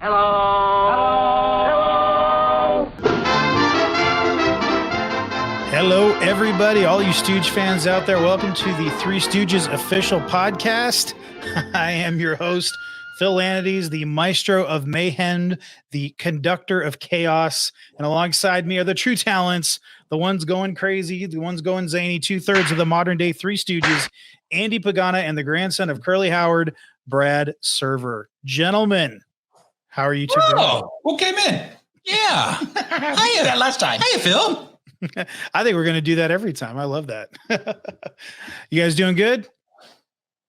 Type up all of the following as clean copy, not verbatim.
Hello. Hello, everybody, all you Stooge fans out there. Welcome to the Three Stooges official podcast. I am your host, Phil Lanides, the maestro of mayhem, the conductor of chaos, and alongside me are the true talents, the ones going crazy, the ones going zany, 2/3 of the modern day Three Stooges, Andy Pagana, and the grandson of Curly Howard, Brad Server. Gentlemen, how are you two doing? Oh, who came in? Yeah. We did that last time. Hey, Phil. I think we're going to do that every time. I love that. You guys doing good?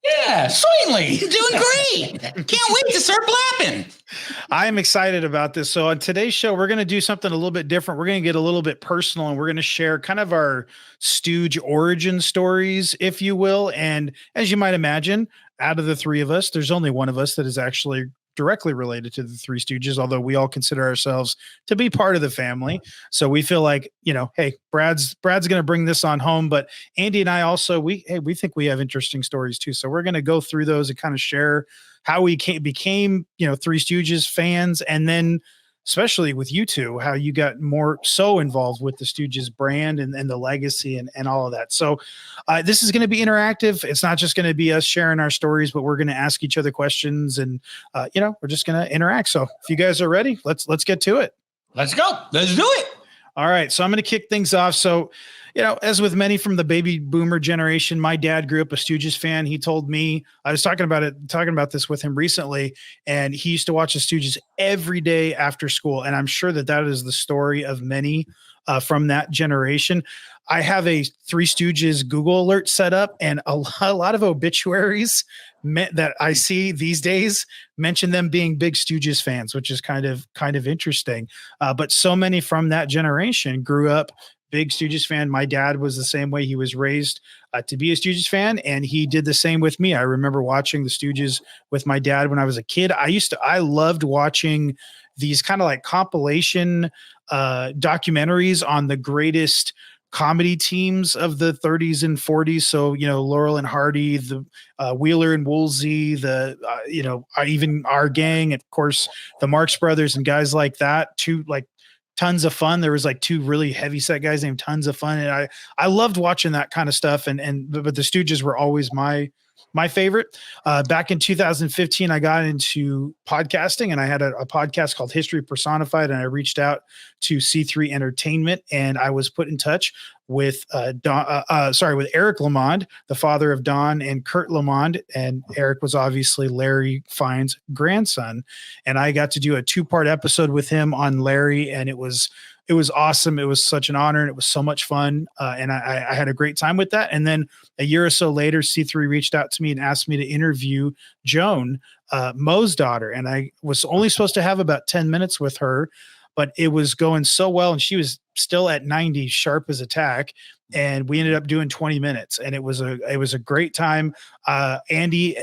Yeah, certainly. Doing great. Can't wait to start blapping. I am excited about this. So on today's show, we're going to do something a little bit different. We're going to get a little bit personal, and we're going to share kind of our Stooge origin stories, if you will. And as you might imagine, out of the three of us, there's only one of us that is actually directly related to the Three Stooges, although we all consider ourselves to be part of the family. So we feel like, hey, Brad's going to bring this on home, but Andy and I also, we think we have interesting stories too. So we're going to go through those and kind of share how we became, Three Stooges fans. And then especially with you two, how you got so involved with the Stooges brand and the legacy and all of that. So this is going to be interactive. It's not just going to be us sharing our stories, but we're going to ask each other questions and, we're just going to interact. So if you guys are ready, let's get to it. Let's go. Let's do it. All right. So I'm going to kick things off. So, as with many from the baby boomer generation, my dad grew up a Stooges fan. He told me, I was talking about this with him recently, and he used to watch the Stooges every day after school. And I'm sure that is the story of many from that generation. I have a Three Stooges Google alert set up, and a lot of obituaries that I see these days mention them being big Stooges fans, which is kind of interesting. But so many from that generation grew up big Stooges fan. My dad was the same way. He was raised to be a Stooges fan, and he did the same with me. I remember watching the Stooges with my dad when I was a kid. I loved watching these kind of like compilation documentaries on the greatest comedy teams of the 30s and 40s. So, Laurel and Hardy, the Wheeler and Woolsey, even our gang, of course, the Marx Brothers and guys like that, too, like Tons of Fun. There was like two really heavy set guys named Tons of Fun. And I loved watching that kind of stuff. But the Stooges were always my favorite. Back in 2015, I got into podcasting, and I had a podcast called History Personified, and I reached out to C3 Entertainment, and I was put in touch with with Eric Lamond, the father of Don and Kurt Lamond, and Eric was obviously Larry Fine's grandson. And I got to do a 2-part episode with him on Larry, and it was awesome. It was such an honor, and it was so much fun. And I had a great time with that. And then a year or so later, C3 reached out to me and asked me to interview Joan, Mo's daughter. And I was only supposed to have about 10 minutes with her, but it was going so well. And she was still at 90, sharp as a tack. And we ended up doing 20 minutes, and it was a great time. Andy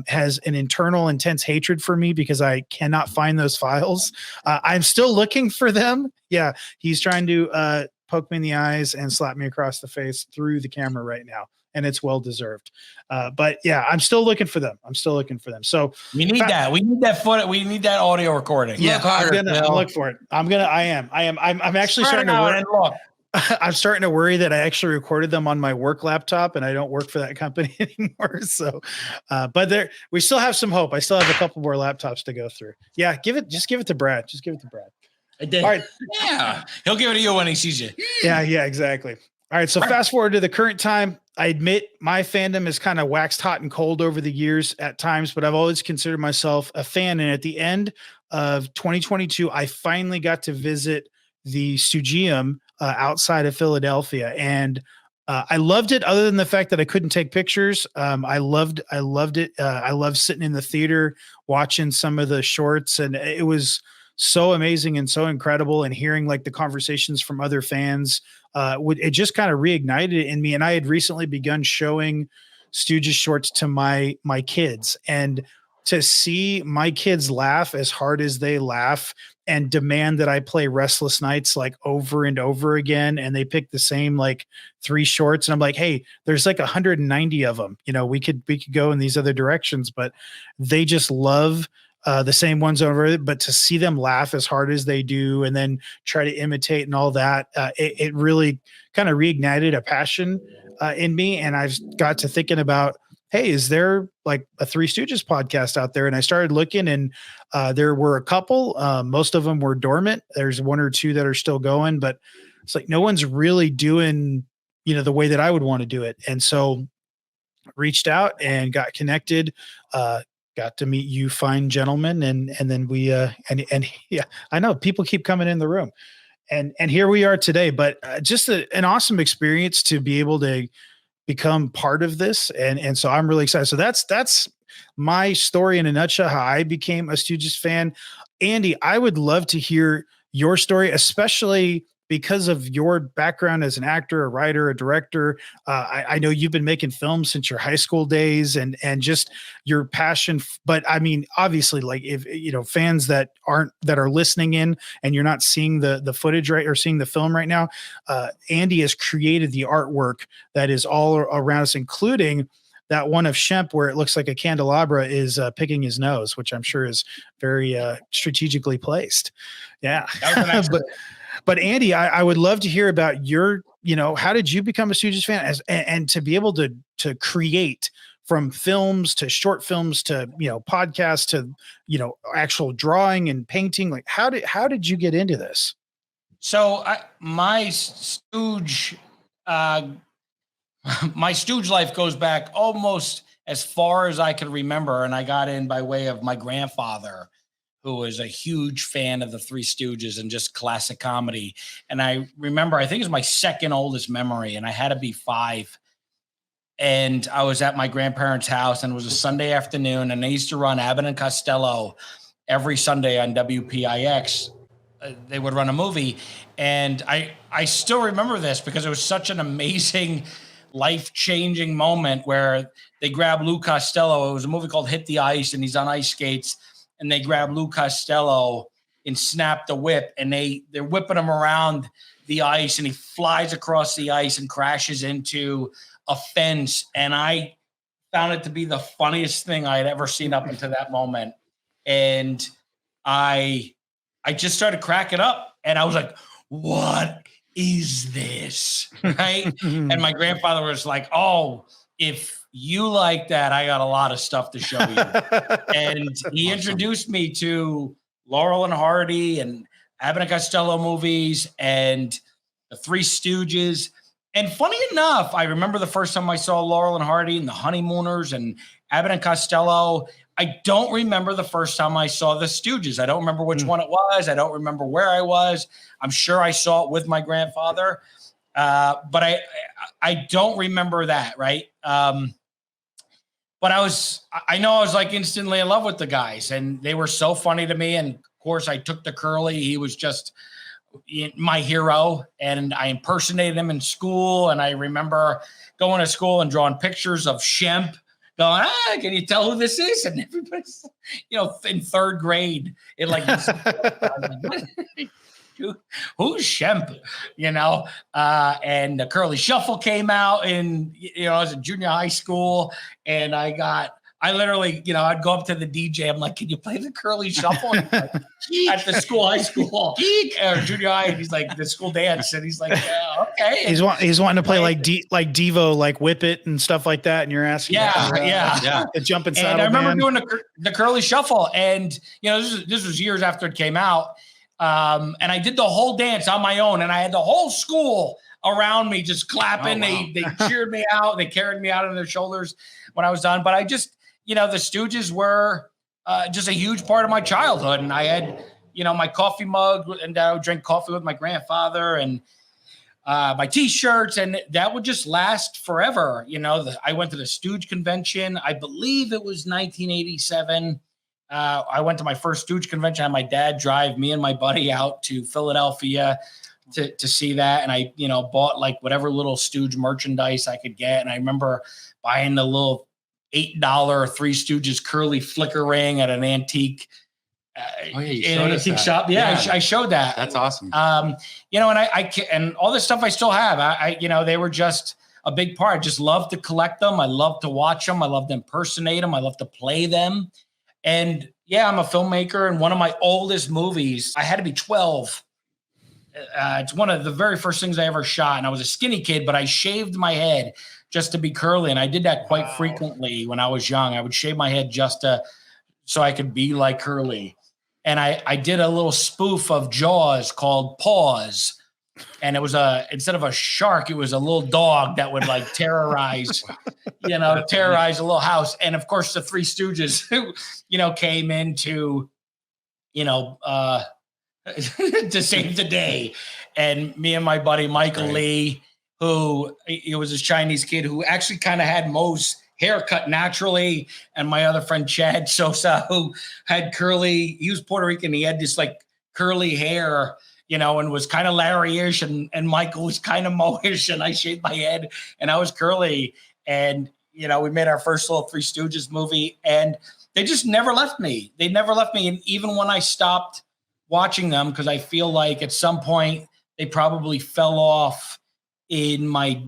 has an internal intense hatred for me because I cannot find those files. I'm still looking for them. Yeah, he's trying to poke me in the eyes and slap me across the face through the camera right now, and it's well deserved. But yeah, I'm still looking for them. So we need that. We need that footage. We need that audio recording. Yeah, I'm gonna look for it. I'm actually starting to work. I'm starting to worry that I actually recorded them on my work laptop, and I don't work for that company anymore. So, but we still have some hope. I still have a couple more laptops to go through. Yeah, just give it to Brad. I did. All right. Yeah. He'll give it to you when he sees you. Yeah, exactly. All right. So fast forward to the current time. I admit my fandom has kind of waxed hot and cold over the years at times, but I've always considered myself a fan. And at the end of 2022, I finally got to visit the Stoogium outside of Philadelphia. And I loved it, other than the fact that I couldn't take pictures. I loved it. I loved sitting in the theater, watching some of the shorts, and it was so amazing and so incredible. And hearing like the conversations from other fans, it just kind of reignited it in me. And I had recently begun showing Stooges shorts to my kids, and to see my kids laugh as hard as they laugh and demand that I play Restless Nights like over and over again. And they pick the same like 3 shorts. And I'm like, hey, there's like 190 of them. We could go in these other directions, but they just love the same ones over, but to see them laugh as hard as they do and then try to imitate and all that, it really kind of reignited a passion in me. And I've got to thinking about, hey, is there like a Three Stooges podcast out there? And I started looking, and there were a couple. Most of them were dormant. There's one or two that are still going, but it's like no one's really doing, the way that I would want to do it. And so reached out and got connected, got to meet you fine gentlemen. And then we, and yeah, I know people keep coming in the room, and here we are today, but just an awesome experience to be able to become part of this. And so I'm really excited. So that's my story in a nutshell, how I became a Stooges fan. Andy, I would love to hear your story, especially because of your background as an actor, a writer, a director. I know you've been making films since your high school days, and just your passion. But I mean, obviously, like if fans that are listening in and you're not seeing the footage right or seeing the film right now, Andy has created the artwork that is all around us, including that one of Shemp where it looks like a candelabra is picking his nose, which I'm sure is very strategically placed. Yeah. But Andy, I would love to hear about your, how did you become a Stooges fan and to be able to create from films to short films to, podcasts to, actual drawing and painting? Like how did you get into this? So my Stooge life goes back almost as far as I can remember. And I got in by way of my grandfather, who was a huge fan of the Three Stooges and just classic comedy. And I remember, I think it was my second oldest memory, and I had to be 5. And I was at my grandparents' house, and it was a Sunday afternoon, and they used to run Abbott and Costello every Sunday on WPIX. They would run a movie. And I still remember this because it was such an amazing, life-changing moment where they grabbed Lou Costello. It was a movie called Hit the Ice, and he's on ice skates. And they grab Lou Costello and snap the whip, and they're whipping him around the ice, and he flies across the ice and crashes into a fence. And I found it to be the funniest thing I had ever seen up until that moment. And I just started cracking up, and I was like, what is this? Right. And my grandfather was like, oh, if you like that, I got a lot of stuff to show you. And he introduced me to Laurel and Hardy and Abbott and Costello movies and the Three Stooges. And funny enough, I remember the first time I saw Laurel and Hardy and the Honeymooners and Abbott and Costello. I don't remember the first time I saw the Stooges. I don't remember which one it was. I don't remember where I was. I'm sure I saw it with my grandfather. But I don't remember that, right? But I know I was like instantly in love with the guys, and they were so funny to me. And of course I took to Curly. He was just my hero, and I impersonated him in school. And I remember going to school and drawing pictures of Shemp, going, can you tell who this is? And everybody's, in 3rd grade, it like, who's Shemp? And the Curly Shuffle came out in, I was in junior high school, and I literally, I'd go up to the DJ. I'm like, can you play the Curly Shuffle? At the high school, or junior high. And he's like, the school dance. And he's like, yeah, okay. He's wanting to play like Devo, like Whip It and stuff like that. And you're asking, yeah. The jumping saddle. And I remember band. doing the Curly Shuffle. And, this was years after it came out. And I did the whole dance on my own, and I had the whole school around me just clapping. Oh, wow. They cheered me out. They carried me out on their shoulders when I was done. But I just, the Stooges were just a huge part of my childhood. And I had, my coffee mug, and I would drink coffee with my grandfather, and my T-shirts, and that would just last forever. I went to the Stooge convention. I believe it was 1987. I went to my first Stooge convention. I had my dad drive me and my buddy out to Philadelphia to see that. And I, bought like whatever little Stooge merchandise I could get. And I remember buying the little $8 Three Stooges curly flicker ring at an antique antique shop. Yeah. I showed that. That's awesome. And and all this stuff I still have. They were just a big part. I just love to collect them. I love to watch them. I love to impersonate them. I love to play them. And, Yeah, I'm a filmmaker, and one of my oldest movies, I had to be 12. It's one of the very first things I ever shot, and I was a skinny kid, but I shaved my head just to be curly, and I did that quite frequently when I was young. I would shave my head just so I could be like Curly. And I did a little spoof of Jaws called Paws. And it was instead of a shark, it was a little dog that would like terrorize a little house. And of course, the Three Stooges, who, came into, to save the day. And me and my buddy, Michael Lee, who he was a Chinese kid who actually kind of had Mo's haircut naturally. And my other friend, Chad Sosa, who had curly, he was Puerto Rican. He had this like curly hair, and was kind of Larry-ish, and Michael was kind of Mo-ish, and I shaved my head and I was curly. And, we made our first little Three Stooges movie, and they just never left me. They never left me. And even when I stopped watching them, because I feel like at some point they probably fell off in my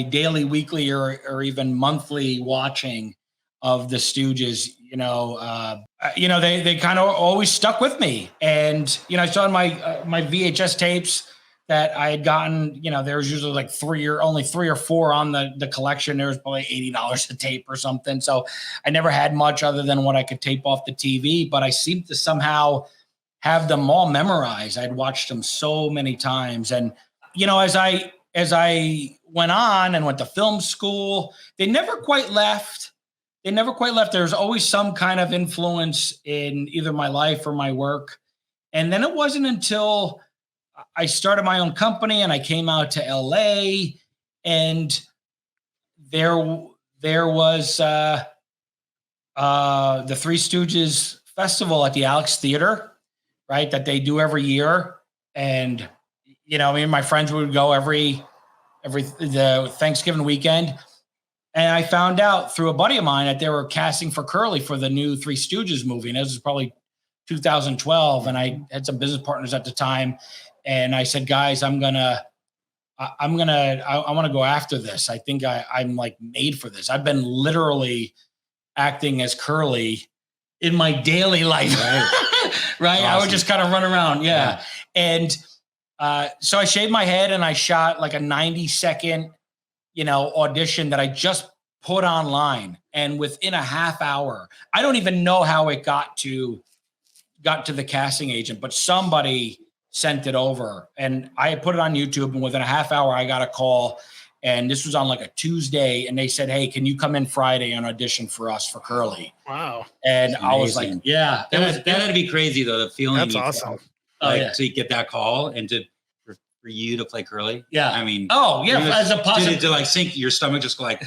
daily, weekly, or even monthly watching of the Stooges, they kind of always stuck with me. And, I saw in my VHS tapes that I had gotten, there was usually like only three or four on the collection. There was probably $80 a tape or something. So I never had much other than what I could tape off the TV, but I seemed to somehow have them all memorized. I'd watched them so many times. And, as I went on and went to film school, they never quite left. There's always some kind of influence in either my life or my work. And then it wasn't until I started my own company and I came out to LA, and there was the Three Stooges Festival at the Alex Theater, right? That they do every year. And, me and my friends would go every the Thanksgiving weekend. And I found out through a buddy of mine that they were casting for Curly for the new Three Stooges movie. And this was probably 2012. And I had some business partners at the time. And I said, guys, I want to go after this. I think I'm like made for this. I've been literally acting as Curly in my daily life. Right. Awesome. I would just kind of run around. Yeah. And so I shaved my head and I shot like a 90-second, audition that I just put online. And within a half hour, I don't even know how it got to the casting agent, but somebody sent it over, and I put it on YouTube. And within a half hour, I got a call, and this was on like a Tuesday. And they said, "Hey, can you come in Friday and audition for us for Curly?" Wow. And I was like, yeah, that had to be crazy though. The feeling that's awesome. To get that call and for you to play Curly. Yeah. I mean, as a positive to like sink your stomach, just like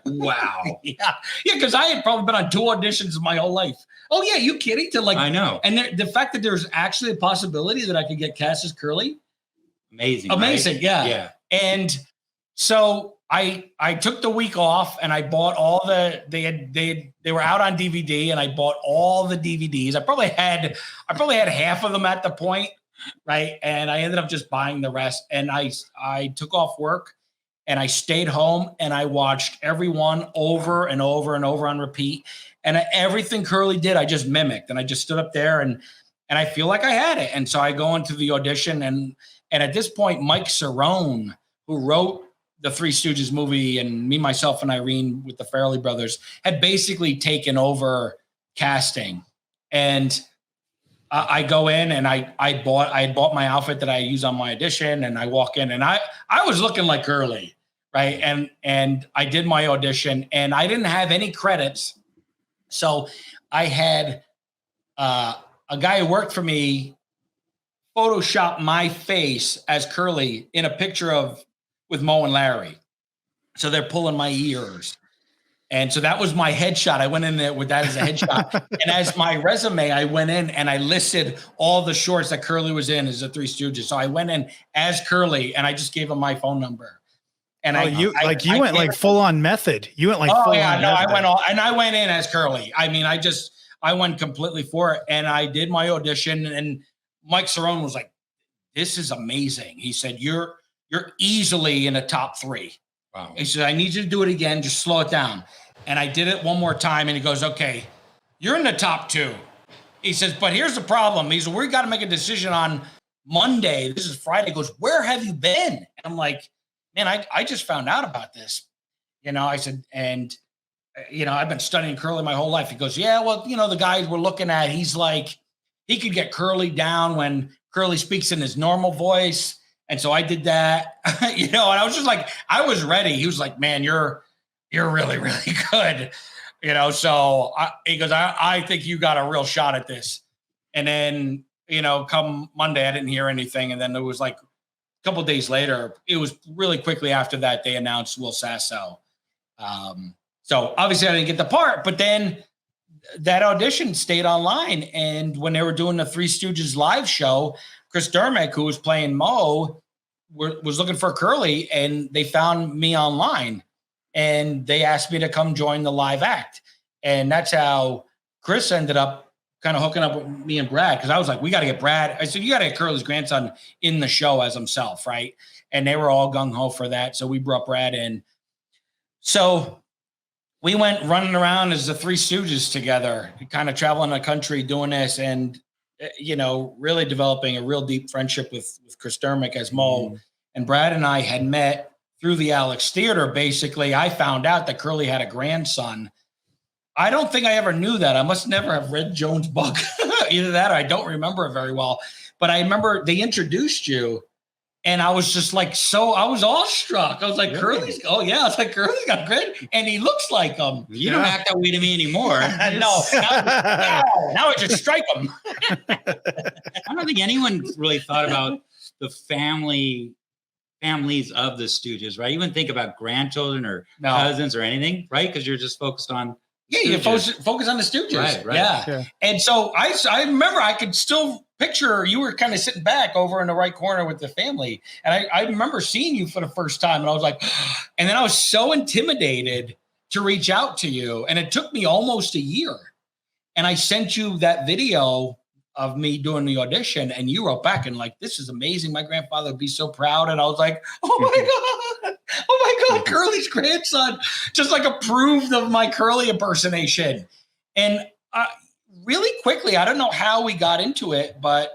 wow. Yeah. Because I had probably been on 2 auditions my whole life. Oh yeah, you kidding? I know. And the fact that there's actually a possibility that I could get cast as Curly. Amazing. Right? Yeah. Yeah. And so I took the week off and I bought all they were out on DVD, and I bought all the DVDs. I probably had half of them at the point. Right. And I ended up just buying the rest. And I took off work and I stayed home and I watched every one over and over and over on repeat. And everything Curly did, I just mimicked, and I just stood up there and I feel like I had it. And so I go into the audition, and at this point, Mike Cerrone, who wrote the Three Stooges movie, and me, myself, and Irene with the Farrelly brothers, had basically taken over casting. And I go in and I had bought my outfit that I use on my audition, and I walk in and I was looking like Curly, right? And I did my audition, and I didn't have any credits. So I had a guy who worked for me Photoshop my face as Curly in a picture with Mo and Larry. So they're pulling my ears. And so that was my headshot. I went in there with that as a headshot. And as my resume, I went in and I listed all the shorts that Curly was in as the Three Stooges. So I went in as Curly, and I just gave him my phone number. And you went full on method. You went like full on. Yeah, no, I went in as Curly. I mean, I went completely for it, and I did my audition. And Mike Cerrone was like, "This is amazing." He said, "You're easily in the top 3." Wow. He said, "I need you to do it again. Just slow it down." And I did it one more time, and he goes, "Okay, you're in the top 2. He says, but here's the problem. He said, we got to make a decision on Monday. This is Friday. He goes, where have you been? And I'm like, man, I just found out about this. I said, and, I've been studying curly my whole life. He goes, yeah, well, the guys we're looking at, he's like, he could get Curly down when Curly speaks in his normal voice. And so I did that, and I was just like, I was ready. He was like, man, you're really, really good. So he goes, I think you got a real shot at this. And then, come Monday, I didn't hear anything. And then it was like a couple of days later, it was really quickly after that, they announced Will Sasso. So obviously I didn't get the part, but then that audition stayed online. And when they were doing the Three Stooges live show, Chris Dermick, who was playing Mo, was looking for Curly, and they found me online. And they asked me to come join the live act. And that's how Chris ended up kind of hooking up with me and Brad. Cause I was like, we got to get Brad. I said, you got to get Curly's grandson in the show as himself. Right. And they were all gung ho for that. So we brought Brad in. So we went running around as the Three Stooges together, kind of traveling the country doing this, and, really developing a real deep friendship with Chris Dermick as Mo. Mm-hmm. And Brad and I had met through the Alex Theater. Basically, I found out that Curly had a grandson. I don't think I ever knew that. I must never have read Joan's book. Either that or I don't remember it very well. But I remember they introduced you, and I was just like, I was awestruck. I was like, really? Curly's, I was like, Curly's got great. And he looks like him. You don't act that way to me anymore. No, now I just strike him. I don't think anyone really thought about the families of the Stooges, right? You wouldn't think about grandchildren or cousins or anything, right? Because you're just focused on you focus on the Stooges. Right. Yeah. And so I remember I could still picture you were kind of sitting back over in the right corner with the family. And I remember seeing you for the first time, and I was like, and then I was so intimidated to reach out to you. And it took me almost a year. And I sent you that video of me doing the audition, and you wrote back and like, this is amazing. My grandfather would be so proud. And I was like, oh my God, Curly's grandson just like approved of my Curly impersonation. And really quickly, I don't know how we got into it, but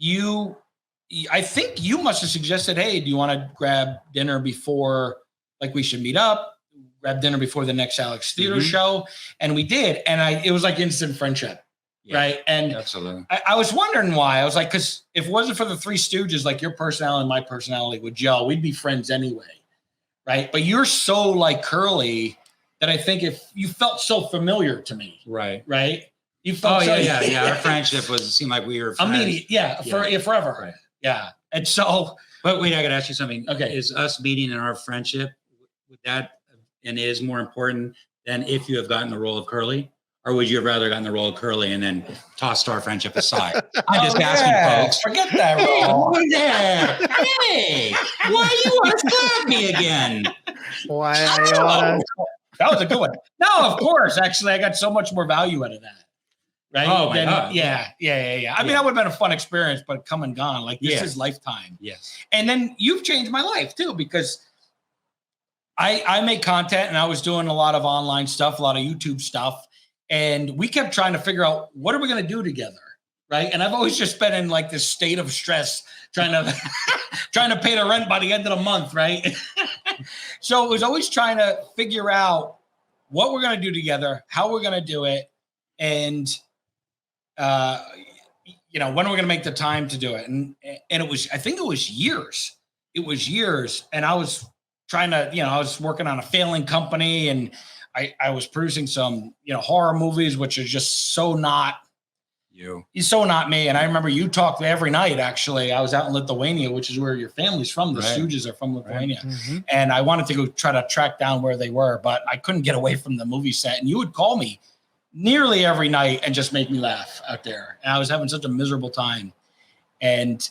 I think you must have suggested, hey, do you want to grab dinner before, like we should meet up, grab dinner before the next Alex Theater show? And we did. And it was like instant friendship. Yeah, right. And absolutely. I was wondering why. I was like, because if it wasn't for the Three Stooges, like your personality and my personality would gel, we'd be friends anyway. Right. But you're so like Curly that I think if you felt so familiar to me. Right. Right. You felt yeah. Our friendship seemed like we were friends. Immediate. Forever. Right. Yeah. And so. But wait, I got to ask you something. Okay. Is us meeting in our friendship, would that, and it is more important than if you have gotten the role of Curly? Or would you have rather gotten the role of Curly and then tossed our friendship aside? I'm just asking, folks. Forget that role. Hey, there. Hey, why you want to slap me again? Why? That was a good one. No, of course. Actually, I got so much more value out of that. Right? Oh, my God. Yeah. I mean, that would have been a fun experience, but come and gone. Like, this is lifetime. Yes. And then you've changed my life, too, because I make content, and I was doing a lot of online stuff, a lot of YouTube stuff. And we kept trying to figure out, what are we going to do together? Right. And I've always just been in like this state of stress, trying to pay the rent by the end of the month. Right. So it was always trying to figure out what we're going to do together, how we're going to do it. And, when we're going to make the time to do it. And I think it was years. And I was trying to, I was working on a failing company, and I was producing some, horror movies, which are just so not you. He's so not me. And I remember you talked every night, actually. I was out in Lithuania, which is where your family's from. The Stooges are from Lithuania. Right. Mm-hmm. And I wanted to go try to track down where they were, but I couldn't get away from the movie set. And you would call me nearly every night and just make me laugh out there. And I was having such a miserable time. And,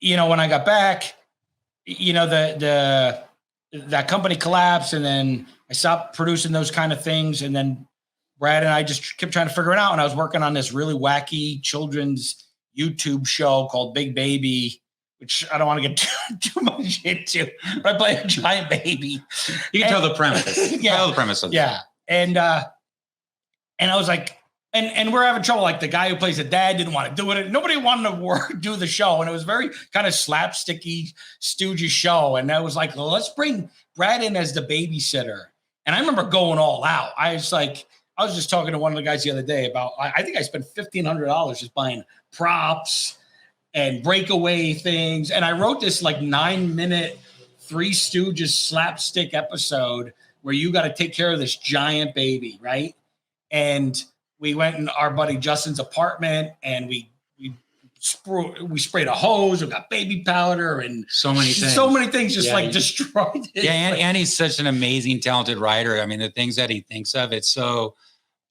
when I got back, that company collapsed, and then I stopped producing those kind of things. And then Brad and I just kept trying to figure it out. And I was working on this really wacky children's YouTube show called Big Baby, which I don't want to get too much into, but I play a giant baby. You can tell the premise. Yeah. Tell the premise of it. And I was like, And we're having trouble. Like the guy who plays the dad didn't want to do it. Nobody wanted to do the show. And it was very kind of slapsticky Stooges show. And I was like, well, let's bring Brad in as the babysitter. And I remember going all out. I was just talking to one of the guys the other day about, I think I spent $1,500 just buying props and breakaway things. And I wrote this like 9-minute Three Stooges slapstick episode where you got to take care of this giant baby, right? And we went in our buddy Justin's apartment and we sprayed a hose. We got baby powder and so many things just destroyed it. Yeah, and he's such an amazing, talented writer. I mean, the things that he thinks of, it's so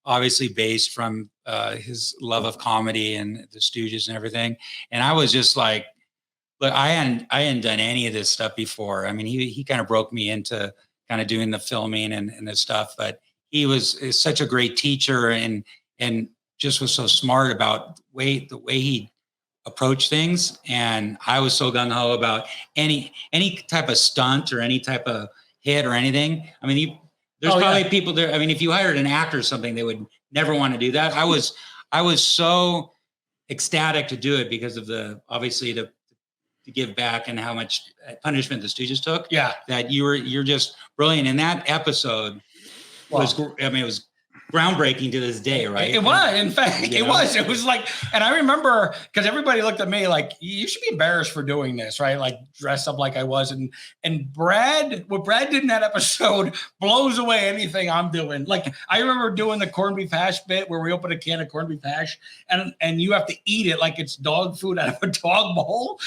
obviously based from his love of comedy and the Stooges and everything. And I was just like, look, I hadn't done any of this stuff before. I mean, he kind of broke me into kind of doing the filming and the stuff, but he is such a great teacher and just was so smart about the way he approached things. And I was so gung-ho about any type of stunt or any type of hit or anything. I mean, there's probably people there. I mean, if you hired an actor or something, they would never want to do that. I was so ecstatic to do it because of obviously to give back and how much punishment the Stooges took. Yeah. That you're just brilliant. And that episode it was groundbreaking to this day, right? It was. In fact, it was. It was like, and I remember because everybody looked at me like, you should be embarrassed for doing this, right? Like dress up like I was. And what Brad did in that episode blows away anything I'm doing. Like I remember doing the corned beef hash bit where we open a can of corned beef hash and you have to eat it like it's dog food out of a dog bowl.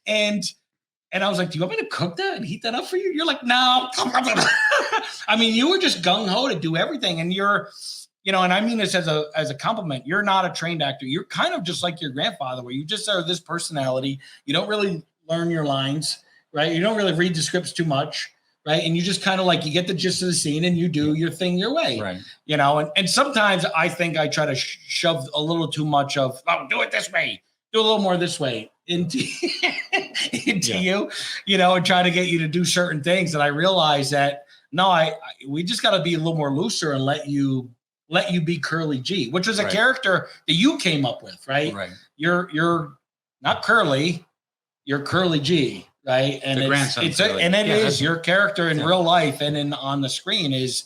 And I was like, do you want me to cook that and heat that up for you? You're like, no. I mean, you were just gung-ho to do everything. And and I mean this as a compliment. You're not a trained actor. You're kind of just like your grandfather, where you just are this personality. You don't really learn your lines, right? You don't really read the scripts too much, right? And you just kind of you get the gist of the scene and you do your thing your way, right? And sometimes I think I try to shove a little too much of, do it this way, do a little more this way into you, and try to get you to do certain things. And I realize that we just got to be a little more looser and let you be Curly G, which was a character that you came up with, right? Right. You're not Curly, you're Curly G, right? And it is your character in real life and on the screen is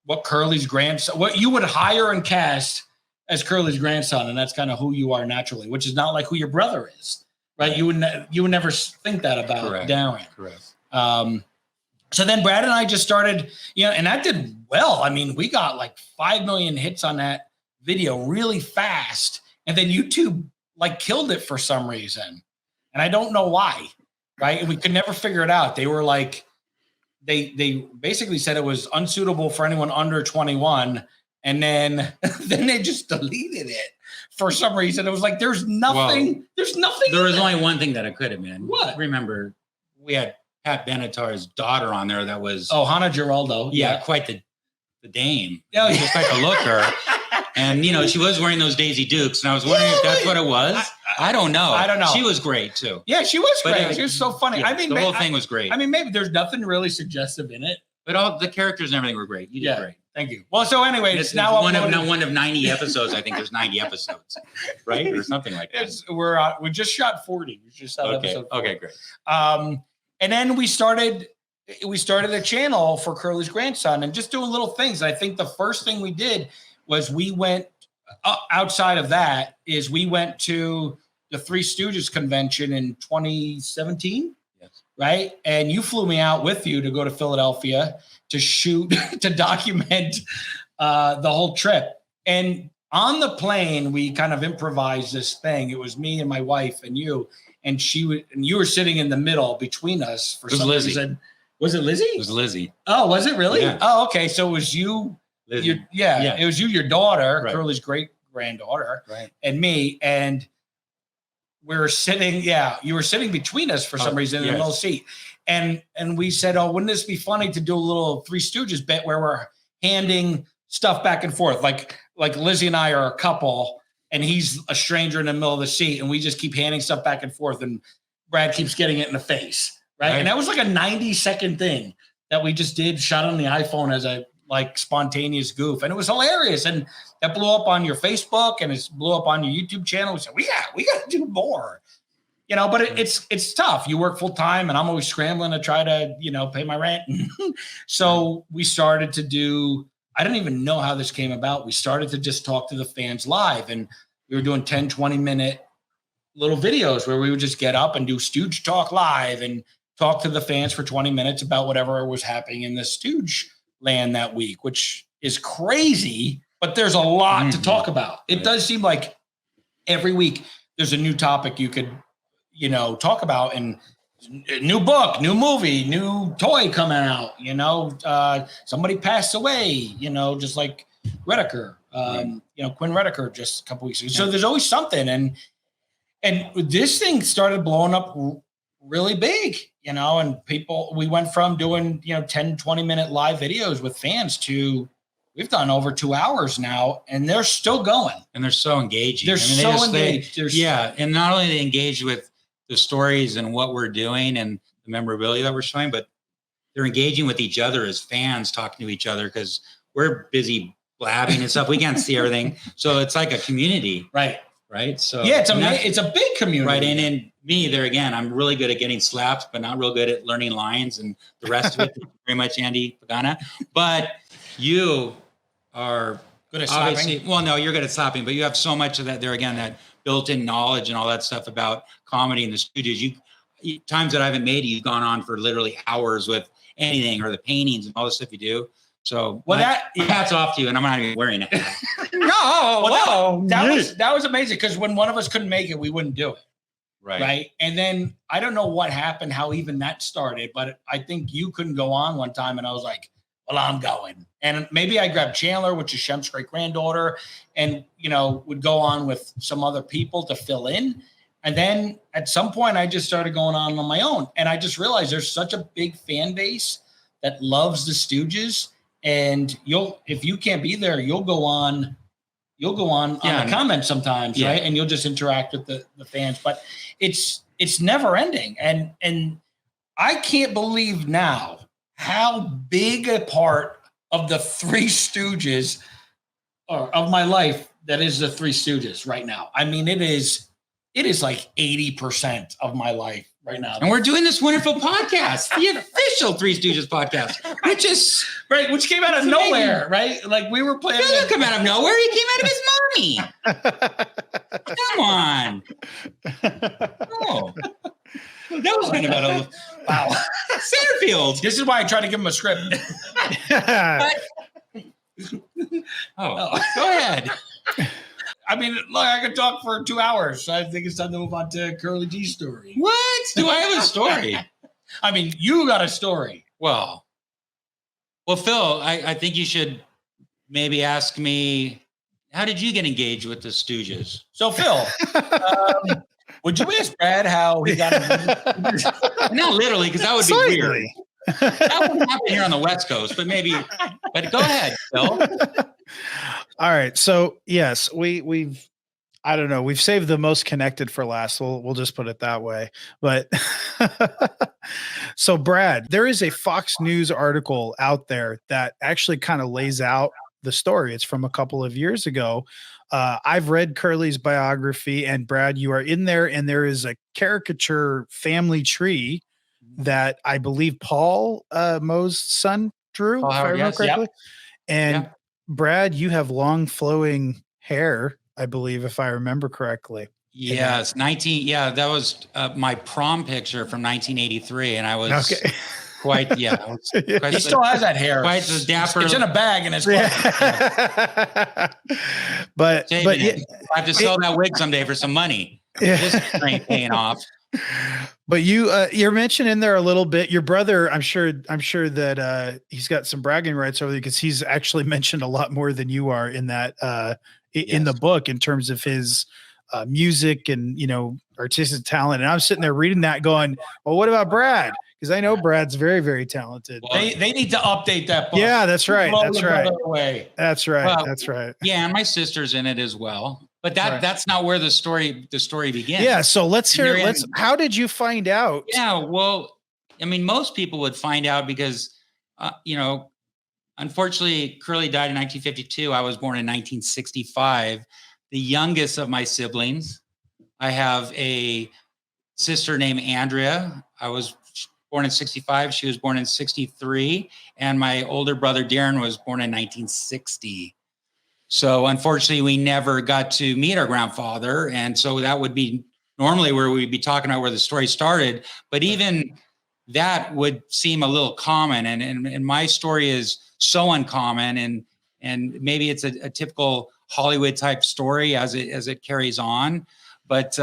what Curly's grandson, what you would hire and cast as Curly's grandson, and that's kind of who you are naturally, which is not like who your brother is. Right, you would never think that about Darren. Correct. So then Brad and I just started, and that did well. I mean, we got like 5 million hits on that video really fast, and then YouTube killed it for some reason, and I don't know why. Right, and we could never figure it out. They were like, they basically said it was unsuitable for anyone under 21, and then they just deleted it. For some reason, it was like there's nothing. There was only one thing that it could have been. What? Remember, we had Pat Benatar's daughter on there. That was Hannah Geraldo. Yeah, quite the dame. Yeah, just like a looker. And she was wearing those Daisy Dukes, and I was wondering if that's what it was. I don't know. She was great too. Yeah, she was great. She was so funny. Yeah, I mean, the whole thing was great. I mean, maybe there's nothing really suggestive in it, but all the characters and everything were great. You did great. Thank you. Well, so anyway, it's now one of 90 episodes. I think there's 90 episodes, right, or something like that. We just shot 40. We just shot episode 40. Okay, great. And then we started a channel for Curly's grandson and just doing little things. I think the first thing we did was we went outside of that is we went to the Three Stooges convention in 2017. Yes. Right, and you flew me out with you to go to Philadelphia to shoot, to document the whole trip. And on the plane, we kind of improvised this thing. It was me and my wife and you, and you were sitting in the middle between us for some reason. Was it Lizzie? It was Lizzie. Oh, was it really? Yeah. Oh, okay. So it was you. Lizzie. It was you, your daughter, right. Curly's great granddaughter, right, and me. And we were sitting, you were sitting between us for some reason in a little seat. And we said, wouldn't this be funny to do a little Three Stooges bit where we're handing stuff back and forth? Like Lizzie and I are a couple and he's a stranger in the middle of the seat and we just keep handing stuff back and forth and Brad keeps getting it in the face. Right. And that was like a 90-second thing that we just did, shot on the iPhone as like spontaneous goof, and it was hilarious. And that blew up on your Facebook, and it blew up on your YouTube channel. We said, we got to do more, but it's tough. You work full time, and I'm always scrambling to try to, pay my rent. So we started to do, I don't even know how this came about. We started to just talk to the fans live, and we were doing 10, 20-minute little videos where we would just get up and do Stooge Talk live and talk to the fans for 20 minutes about whatever was happening in the Stooge land that week, which is crazy, but there's a lot to talk about. It does seem like every week there's a new topic you could, talk about, and new book, new movie, new toy coming out, somebody passed away, just like Redeker, Quinn Redeker just a couple weeks ago. So there's always something. And this thing started blowing up really big, and we went from doing, 10, 20-minute live videos with fans to we've done over 2 hours now, and they're still going. And they're so engaging. They're engaged. And not only they engage with the stories and what we're doing and the memorabilia that we're showing, but they're engaging with each other as fans, talking to each other, because we're busy blabbing and stuff. We can't see everything. So it's like a community. Right. So yeah, it's a big community. Right. And in me there again, I'm really good at getting slapped, but not real good at learning lines and the rest of it. Very much Andy Pagana. But you are good at slapping. Well, no, you're good at slapping, but you have so much of that there again, that built-in knowledge and all that stuff about comedy in the studios. You times that I haven't made it, you've gone on for literally hours with anything, or the paintings and all the stuff you do. So hats off to you, and I'm not even wearing it. That was amazing, because when one of us couldn't make it, we wouldn't do it. Right. And then I don't know what happened, how even that started, but I think you couldn't go on one time, and I was like, well, I'm going. And maybe I grabbed Chandler, which is Shemp's great granddaughter, and would go on with some other people to fill in. And then at some point I just started going on my own, and I just realized there's such a big fan base that loves the Stooges. And if you can't be there, you'll go on the comments sometimes, right? And you'll just interact with the fans, but it's never ending. And I can't believe now how big a part of the Three Stooges, or of my life, that is the Three Stooges right now. I mean, it is like 80% of my life right now. And we're doing this wonderful podcast, the official Three Stooges podcast, which came out of nowhere, right? Like we were playing. It didn't come out of nowhere. He came out of his mommy. Come on. Oh. That was kind of a wow. Centerfield. This is why I tried to give him a script. Go ahead. I mean, look, I could talk for 2 hours. I think it's time to move on to Curly G's story. What? Do I have a story? I mean, you got a story. Well, Phil, I think you should maybe ask me, how did you get engaged with the Stooges? So, Phil, would you ask Brad how he got engaged? Not literally, because that would be weird. That wouldn't happen here on the West Coast, but go ahead, Phil. All right. So yes, we've saved the most connected for last. We'll just put it that way. But so Brad, there is a Fox News article out there that actually kind of lays out the story. It's from a couple of years ago. I've read Curly's biography, and Brad, you are in there, and there is a caricature family tree that I believe Paul Moe's son drew, if I remember correctly. Yep. And Brad, you have long flowing hair, I believe, if I remember correctly. Yes, that was my prom picture from 1983, and I was quite. He still has that hair. Quite the dapper. It's in a bag in his closet. But I have to sell that wig someday for some money. This ain't paying off. But you're mentioning in there a little bit your brother. I'm sure that he's got some bragging rights over there, because he's actually mentioned a lot more than you are in that in the book in terms of his music and artistic talent. And I'm sitting there reading that, going, "Well, what about Brad?" Because I know Brad's very, very talented. Well, they need to update that book. Yeah, that's right. That's right. That's right. Well, that's right. Yeah, and my sister's in it as well. But that's not where the story begins. Yeah. So let's hear. How did you find out? Yeah. Well, I mean, most people would find out because, unfortunately, Curly died in 1952. I was born in 1965, the youngest of my siblings. I have a sister named Andrea. I was born in 65. She was born in 63. And my older brother, Darren, was born in 1960. So unfortunately, we never got to meet our grandfather. And so that would be normally where we'd be talking about where the story started. But even that would seem a little common. And my story is so uncommon. And maybe it's a typical Hollywood type story as it carries on. But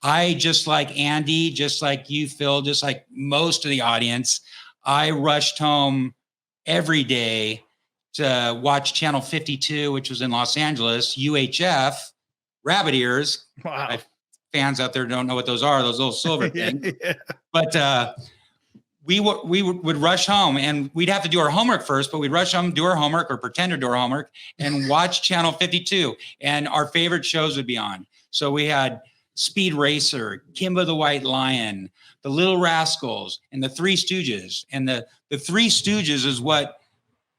I, just like Andy, just like you, Phil, just like most of the audience, I rushed home every day to watch Channel 52, which was in Los Angeles, UHF, rabbit ears. Wow. Fans out there don't know what those are, those little silver things. Yeah. But we would rush home, and we'd have to do our homework first, but we'd rush home, do our homework or pretend to do our homework and watch Channel 52. And our favorite shows would be on. So we had Speed Racer, Kimba the White Lion, the Little Rascals, and the Three Stooges. And the Three Stooges is what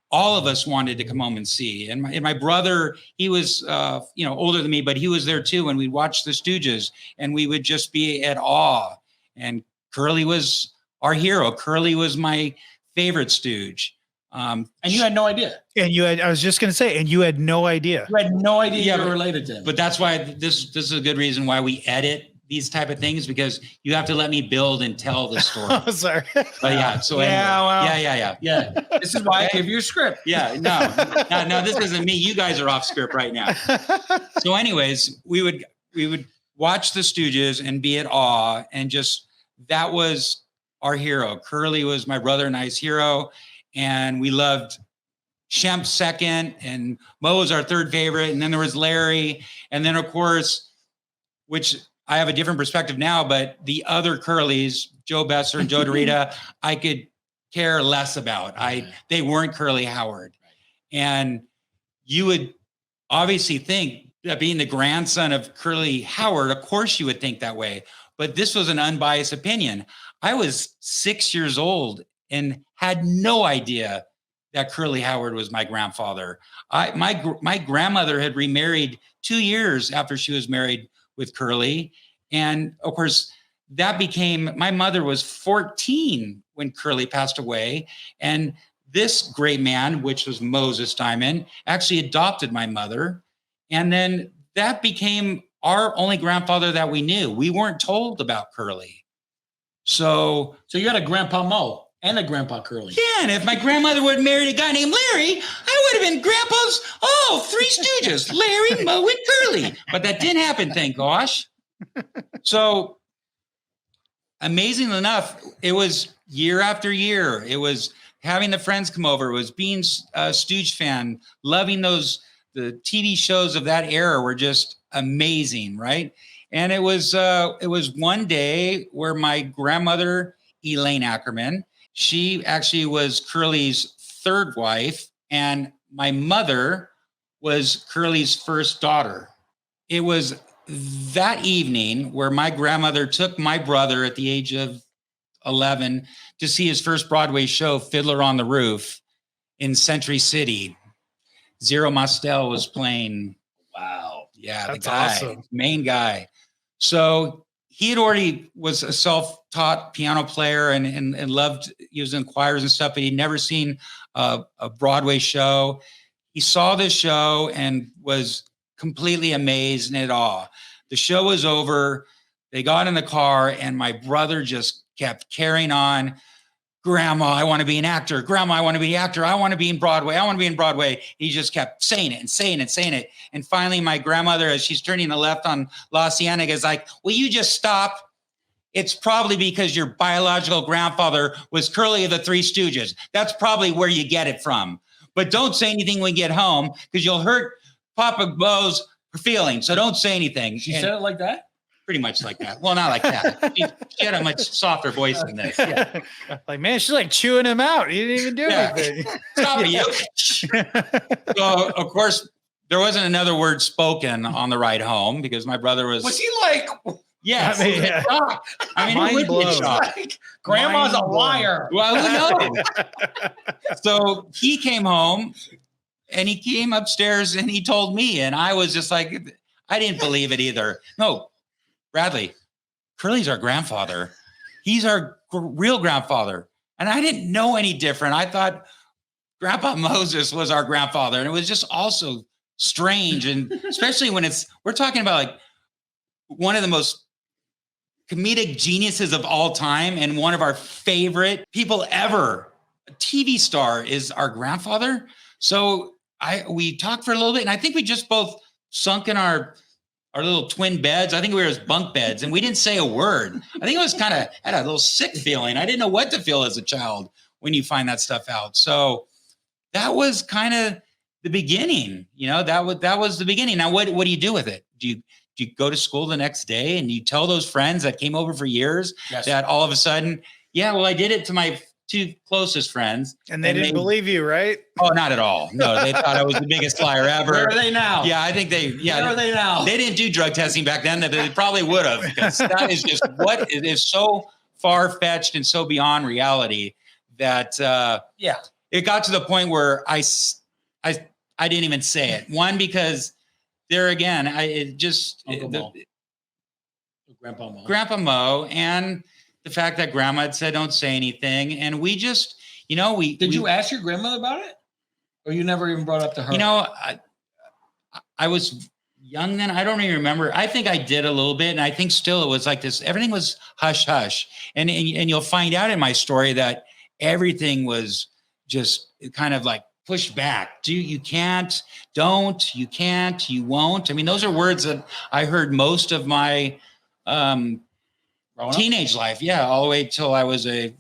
all of us wanted to come home and see. And my brother, he was, older than me, but he was there too. When we watched the Stooges, and we would just be at awe. And Curly was our hero. Curly was my favorite Stooge. And you had no idea. And I was just going to say, and you had no idea. You had no idea you were related to him. But that's why this is a good reason why we edit these type of things, because you have to let me build and tell the story. Oh, sorry. But yeah. So anyway, yeah. This is why I give you a script. Yeah. No, this isn't me. You guys are off script right now. So anyways, we would watch the Stooges and be at awe, and just, that was our hero. Curly was my brother and I's hero. And we loved Shemp second, and Mo was our third favorite. And then there was Larry. And then, of course, which I have a different perspective now, but the other Curlys, Joe Besser and Joe Dorita, I could care less about. They weren't Curly Howard. And you would obviously think that being the grandson of Curly Howard, of course you would think that way. But this was an unbiased opinion. I was 6 years old and had no idea that Curly Howard was my grandfather. My grandmother had remarried 2 years after she was married with Curly. And of course, my mother was 14 when Curly passed away. And this great man, which was Moses Diamond, actually adopted my mother. And then that became our only grandfather that we knew. We weren't told about Curly. So you had a Grandpa Mo and a Grandpa Curly. Yeah, and if my grandmother would have married a guy named Larry, I would have been Grandpa's, Three Stooges, Larry, Mo, and Curly. But that didn't happen, thank gosh. So amazingly enough, it was year after year. It was having the friends come over. It was being a Stooge fan, loving the TV shows of that era were just amazing, right? And it was one day where my grandmother, Elaine Ackerman, she actually was Curly's third wife, and my mother was Curly's first daughter. It was that evening where my grandmother took my brother at the age of 11 to see his first Broadway show, Fiddler on the Roof, in Century City. Zero Mostel was playing. Wow. Yeah, that's the guy, awesome. Main guy. So he had already was a self-taught piano player and loved using choirs and stuff, but he'd never seen a Broadway show. He saw this show and was completely amazed and at awe. The show was over. They got in the car, and my brother just kept carrying on. Grandma, I want to be an actor. Grandma, I want to be an actor. I want to be in Broadway. I want to be in Broadway. He just kept saying it and saying it and saying it. And finally, my grandmother, as she's turning the left on La Cienega, is like, will you just stop? It's probably because your biological grandfather was Curly of the Three Stooges. That's probably where you get it from. But don't say anything when you get home, because you'll hurt Papa Bo's feelings. So don't say anything. She said it like that? Pretty much like that. Well, not like that. She had a much softer voice than this. Yeah. Like, man, she's like chewing him out. He didn't even do anything. Stop it, you. So, of course, there wasn't another word spoken on the ride home because my brother was. Was he like, Yes. I mean, he was in yeah. shock. I mean, Mind who would be in blown. shock? Grandma's a Mind blown. liar. Well, who knows? So he came home and he came upstairs and he told me, and I was just like, I didn't believe it either. No, Bradley, Curly's our grandfather. He's our real grandfather. And I didn't know any different. I thought Grandpa Moses was our grandfather. And it was just also strange. And especially when we're talking about like one of the most comedic geniuses of all time and one of our favorite people ever, a TV star, is our grandfather. So we talked for a little bit, and I think we just both sunk in our little twin beds. I think we were as bunk beds, and we didn't say a word. I think it was kind of had a little sick feeling. I didn't know what to feel as a child when you find that stuff out. So that was kind of the beginning. That was the beginning. Now, what do you do with it? Do you go to school the next day and you tell those friends that came over for years that all of a sudden, yeah, well, I did it to my two closest friends. And they didn't believe you, right? Oh, not at all. No, they thought I was the biggest liar ever. Where are they now? Yeah, I think Where are they now? They didn't do drug testing back then. They probably would have, because that is just what it is, so far-fetched and so beyond reality that it got to the point where I didn't even say it. One, because there again, Grandpa Mo, and the fact that Grandma had said don't say anything, and we just, did you ask your grandmother about it, or you never even brought it up to her? I was young then. I don't even remember. I think I did a little bit, and I think still it was like this. Everything was hush hush, and you'll find out in my story that everything was just kind of like pushed back. You can't, don't, you can't, you won't. I mean, those are words that I heard most of my teenage life. Yeah. All the way till I was a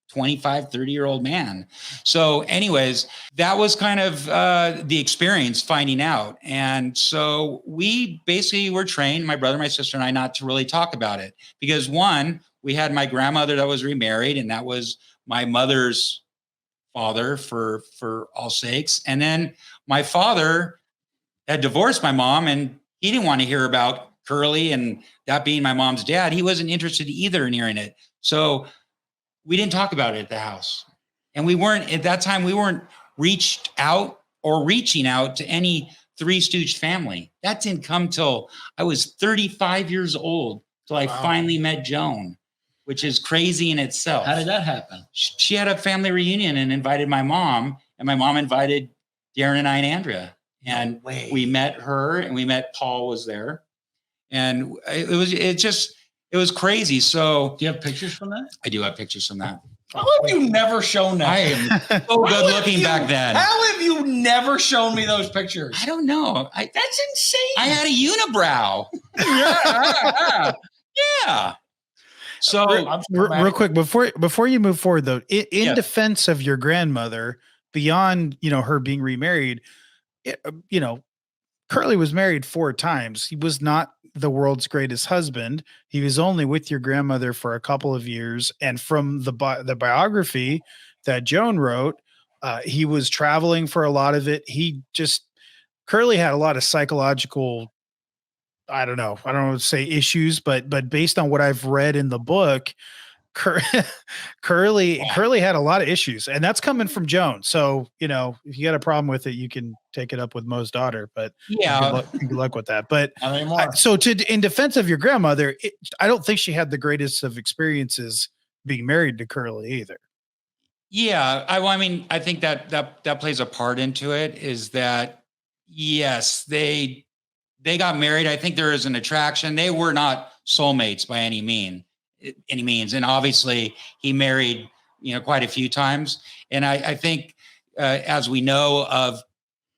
25, 30-year-old man. So anyways, that was kind of the experience finding out. And so we basically were trained, my brother, my sister, and I, not to really talk about it, because one, we had my grandmother that was remarried, and that was my mother's father for all sakes. And then my father had divorced my mom, and he didn't want to hear about Curly and that being my mom's dad. He wasn't interested either in hearing it. So we didn't talk about it at the house. And at that time, we weren't reaching out to any Three Stooge family. That didn't come till I was 35 years old, till I finally met Joan, which is crazy in itself. How did that happen? She had a family reunion and invited my mom, and my mom invited Darren and I and Andrea. And we met her, and we met Paul was there. And it was crazy. So do you have pictures from that? I do have pictures from that. How have you never shown that? I am so good looking back then. How have you never shown me those pictures? I don't know. That's insane. I had a unibrow. Yeah. So real quick, before you move forward though, in defense of your grandmother, beyond, her being remarried, Curly was married 4 times. He was not the world's greatest husband. He was only with your grandmother for a couple of years. And from the biography that Joan wrote, he was traveling for a lot of it. Curly had a lot of psychological, I don't know what to say issues, but based on what I've read in the book, Curly had a lot of issues, and that's coming from Joan. So, if you got a problem with it, you can take it up with Mo's daughter, but good luck with that. But so in defense of your grandmother, I don't think she had the greatest of experiences being married to Curly either. Yeah. I think that plays a part into it, is that, yes, they got married. I think there is an attraction. They were not soulmates by any means. And obviously he married, quite a few times. And I think, as we know of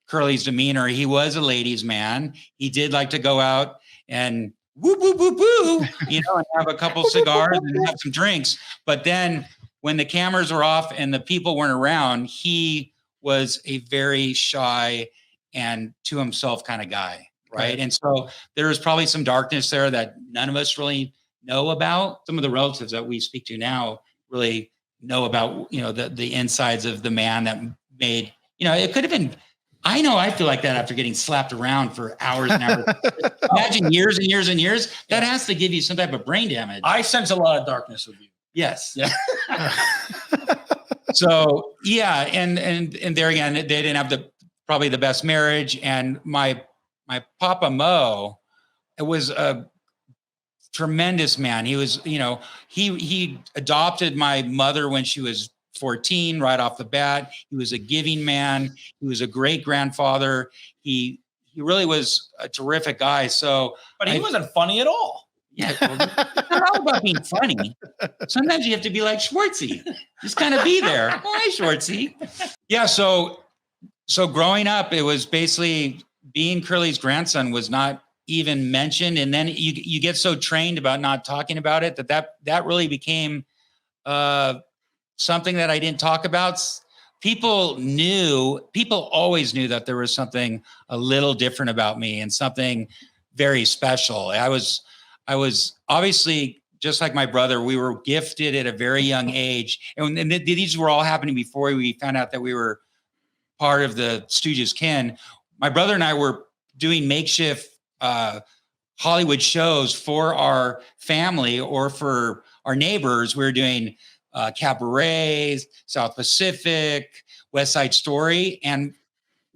Curly's demeanor, he was a ladies' man. He did like to go out and whoop, whoop, whoop, whoop, and have a couple cigars and have some drinks. But then when the cameras were off and the people weren't around, he was a very shy and to himself kind of guy. Right. And so there was probably some darkness there that none of us really know about. Some of the relatives that we speak to now really know about, the insides of the man that made, it could have been I know I feel like that after getting slapped around for hours and hours. Imagine years and years and years. That has to give you some type of brain damage. I sense a lot of darkness with you. Yes. Yeah. So yeah, and there again, they didn't have probably the best marriage. And my Papa Mo, it was a tremendous man. He was, he adopted my mother when she was 14 right off the bat. He was a giving man. He was a great grandfather. He really was a terrific guy. So, but he wasn't funny at all. Yeah, it's not all about being funny. Sometimes you have to be like Schwartzy, just kind of be there. Oh, hi, Schwartzy. Yeah. So growing up, it was basically being Curly's grandson was not even mentioned, and then you get so trained about not talking about it that really became something that I didn't talk about. People always knew that there was something a little different about me and something very special. I was obviously, just like my brother, we were gifted at a very young age. And these were all happening before we found out that we were part of the Stooges kin. My brother and I were doing makeshift Hollywood shows for our family or for our neighbors. We were doing cabarets, South Pacific, West Side Story. And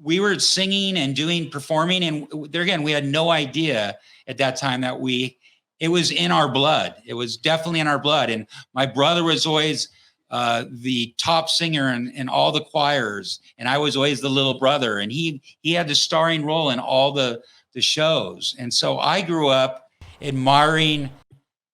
we were singing and performing. And there again, we had no idea at that time that it was in our blood. It was definitely in our blood. And my brother was always the top singer in all the choirs. And I was always the little brother. And he had the starring role in all the shows. And so I grew up admiring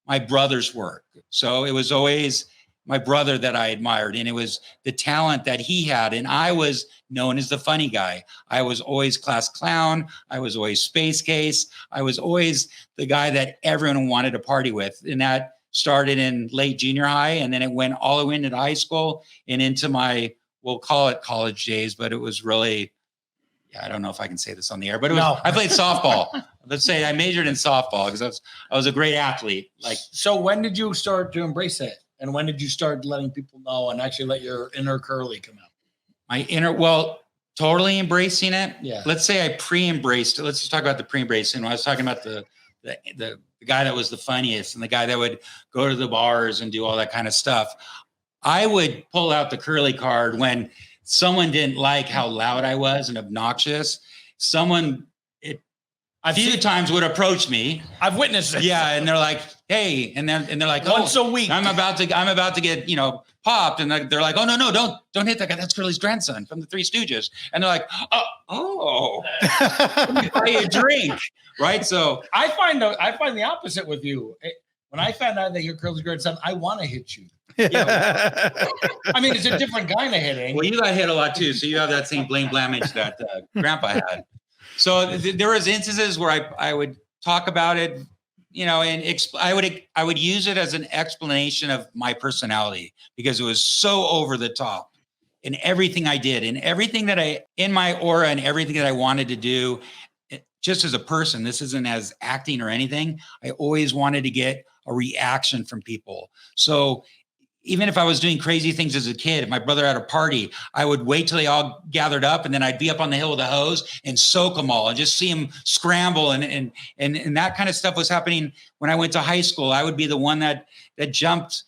my brother's work. So it was always my brother that I admired. And it was the talent that he had. And I was known as the funny guy. I was always class clown. I was always space case. I was always the guy that everyone wanted to party with. And that started in late junior high. And then it went all the way into high school and into we'll call it college days, but it was really, I don't know if I can say this on the air, but I played softball. Let's say I majored in softball because I was a great athlete. So when did you start to embrace it? And when did you start letting people know and actually let your inner Curly come out? Totally embracing it. Yeah. Let's say I pre-embraced it. Let's just talk about the pre-embracing. When I was talking about the guy that was the funniest and the guy that would go to the bars and do all that kind of stuff, I would pull out the Curly card when someone didn't like how loud I was and obnoxious. A few times would approach me. I've witnessed it. Yeah, and they're like, "Hey," and they're like, "Once a week, I'm about to get popped," and they're like, "Oh no, don't hit that guy. That's Curly's grandson from the Three Stooges." And they're like, "Oh, let me buy you a drink." Right? So I find the opposite with you. When I found out that you're Curly's grandson, I want to hit you. Yeah. I mean, it's a different kind of hitting. Well, you got hit a lot too, so you have that same blame blamage that Grandpa had. So there was instances where I would talk about it, and I would use it as an explanation of my personality because it was so over the top in everything I did and everything in my aura and everything that I wanted to do. Just as a person, this isn't as acting or anything. I always wanted to get a reaction from people. So even if I was doing crazy things as a kid, if my brother had a party, I would wait till they all gathered up and then I'd be up on the hill with a hose and soak them all and just see them scramble. And that kind of stuff was happening when I went to high school. I would be the one that jumped,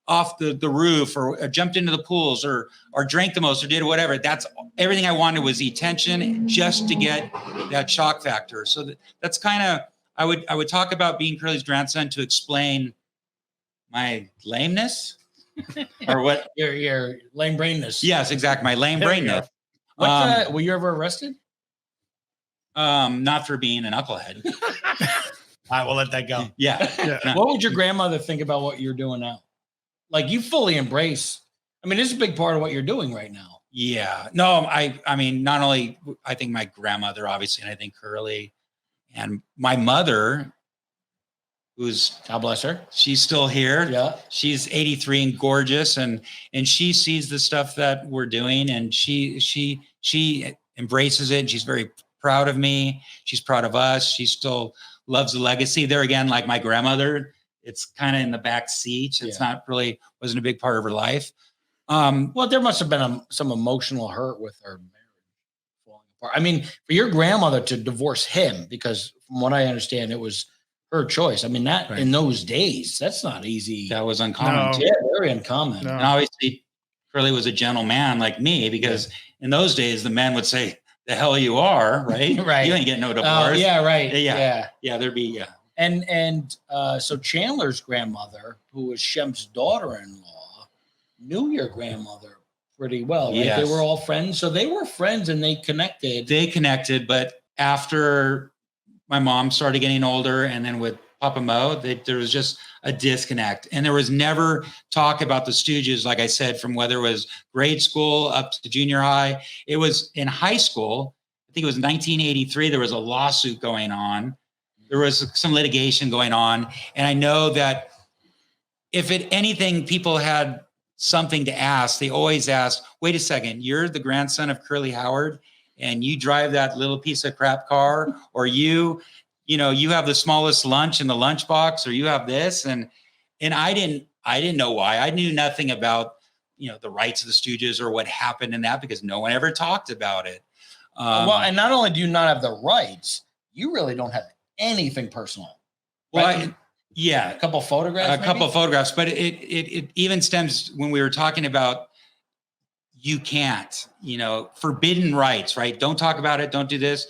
off the roof or jumped into the pools or drank the most or did whatever. That's everything I wanted was the attention just to get that shock factor. So that's kind of, I would talk about being Curly's grandson to explain my lameness or what your lame brainness. Yes, exactly. My lame brainness. Were you ever arrested? Not for being a knucklehead. I will let that go. Yeah. What would your grandmother think about what you're doing now? Like you fully embrace. I mean, this is a big part of what you're doing right now. Yeah. No, I mean, not only I think my grandmother, obviously, and I think Curly and my mother, who's, God bless her, she's still here. Yeah. She's 83 and gorgeous. And she sees the stuff that we're doing and she embraces it. And she's very proud of me. She's proud of us. She still loves the legacy there again. Like my grandmother, it's kind of in the back seat. It's not really, wasn't a big part of her life. Well, there must've been some emotional hurt with her marriage falling part. I mean, for your grandmother to divorce him, because from what I understand, it was her choice. I mean, that Right. in those days, that's not easy. That was uncommon. No. Too. Yeah, very uncommon. No. And obviously, Curly was a gentleman like me, because in those days, the men would say, the hell you are, right? Right. You ain't getting no Oh, divorce. yeah, right. Yeah. Yeah, there'd be, And so Chandler's grandmother, who was Shemp's daughter-in-law, knew your grandmother pretty well, right? Yes. They were all friends. So they were friends and they connected. They connected, but after my mom started getting older, and then with Papa Mo, there was just a disconnect. And there was never talk about the Stooges, like I said, from whether it was grade school up to junior high. It was in high school. I think it was 1983. There was a lawsuit going on. There was some litigation going on. And I know that if anything, people had something to ask. They always asked, wait a second, you're the grandson of Curly Howard and you drive that little piece of crap car, or you have the smallest lunch in the lunchbox, or you have this. And I didn't know why. I knew nothing about, the rights of the Stooges or what happened in that, because no one ever talked about it. Well, and not only do you not have the rights, you really don't have anything personal. Well, right? yeah, A couple photographs. a couple of photographs, but it even stems when we were talking about, you can't, forbidden rights, right? Don't talk about it. Don't do this.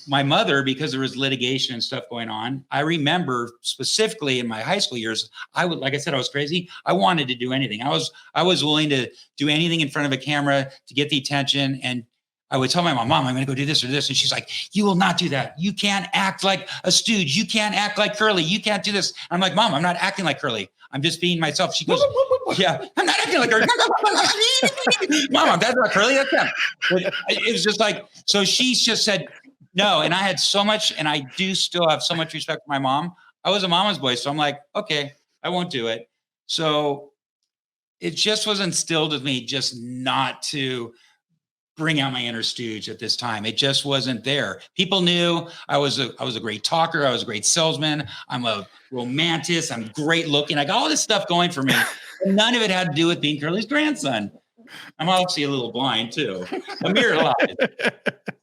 My mother, because there was litigation and stuff going on, I remember specifically in my high school years, like I said, I was crazy. I wanted to do anything. I was willing to do anything in front of a camera to get the attention. And I would tell my mom, I'm going to go do this or this. And she's like, you will not do that. You can't act like a Stooge. You can't act like Curly. You can't do this. I'm like, Mom, I'm not acting like Curly. I'm just being myself. She goes, yeah, I'm not acting like Curly. Mom, that's not Curly. That's him. But it was just like, so she just said no. And I had so much, and I do still have so much respect for my mom. I was a mama's boy. So I'm like, okay, I won't do it. So it just was instilled with me just not to bring out my inner Stooge at this time. It just wasn't there. People knew I was a great talker. I was a great salesman. I'm a romantic. I'm great looking. I got all this stuff going for me. And none of it had to do with being Curly's grandson. I'm obviously a little blind too. A mirror lied.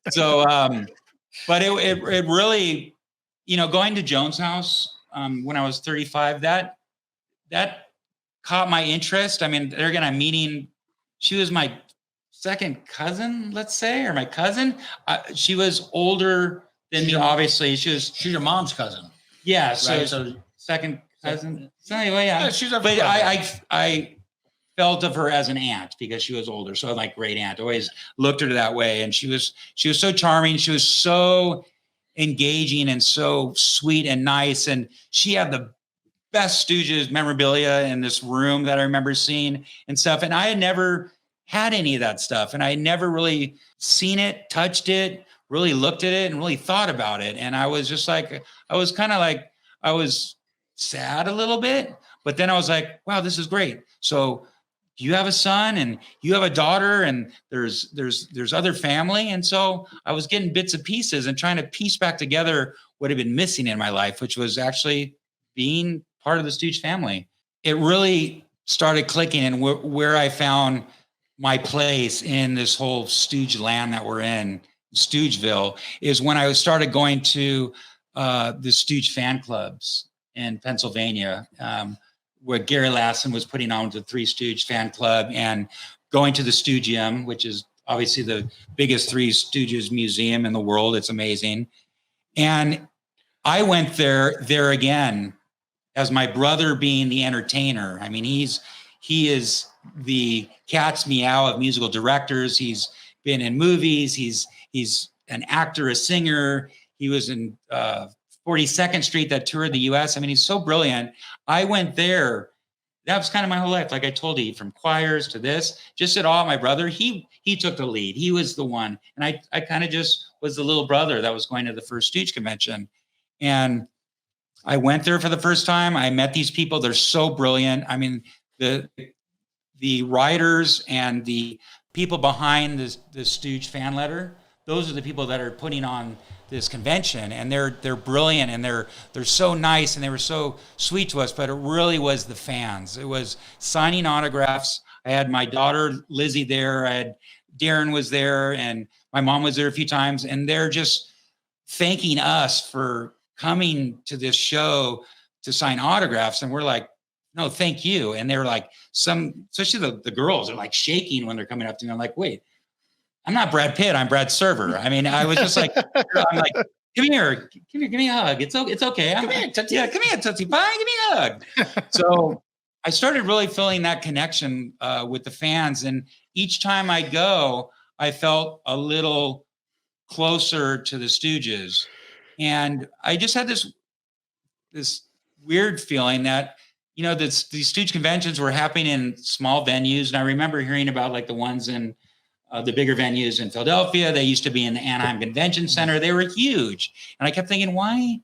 So, but it really, going to Joan's house when I was 35, that caught my interest. I mean, I'm meeting. She was my second cousin, let's say, or my cousin. She was older than me, obviously. She's your mom's cousin. Yeah, so, right? So second cousin. So anyway, yeah. She's a but I felt of her as an aunt because she was older. So like great aunt. Always looked at her that way. And she was so charming. She was so engaging and so sweet and nice. And she had the best Stooges memorabilia in this room that I remember seeing and stuff. And I had never had any of that stuff. And I had never really seen it, touched it, really looked at it and really thought about it. And I was just like, I was sad a little bit, but then I was like, wow, this is great. So you have a son and you have a daughter and there's other family. And so I was getting bits and pieces and trying to piece back together what had been missing in my life, which was actually being part of the Stooge family. It really started clicking, and where I found my place in this whole Stooge land that we're in, Stoogeville, is when I started going to the Stooge fan clubs in Pennsylvania, where Gary Lassen was putting on the Three Stooge fan club, and going to the Stoogium, which is obviously the biggest Three Stooges museum in the world. It's amazing. And I went there again as my brother being the entertainer. I mean, he is the cat's meow of musical directors. He's been in movies. He's an actor, a singer. He was in 42nd Street that toured the US. I mean, he's so brilliant. I went there. That was kind of my whole life. Like I told you, from choirs to this, just at all. My brother, he took the lead. He was the one. And I kind of just was the little brother that was going to the first Stooge convention. And I went there for the first time. I met these people. They're so brilliant. I mean, the writers and the people behind the Stooge fan letter, those are the people that are putting on this convention, and they're brilliant, and they're so nice, and they were so sweet to us. But it really was the fans. It was signing autographs. I had my daughter Lizzie there. Darren was there, and My mom was there a few times, and they're just thanking us for coming to this show to sign autographs. And we're like, no, thank you. And they were like, especially the girls are like shaking when they're coming up to me. I'm like, wait, I'm not Brad Pitt. I'm Brad Server. I mean, I was just like, I'm like, come here, give me a hug. It's okay. Come here, Tootsie. Yeah, come here, Tootsie Pie. Give me a hug. So I started really feeling that connection with the fans. And each time I go, I felt a little closer to the Stooges. And I just had this weird feeling that, you know, these Stooge conventions were happening in small venues. And I remember hearing about like the ones in the bigger venues in Philadelphia. They used to be in the Anaheim Convention Center. They were huge. And I kept thinking, why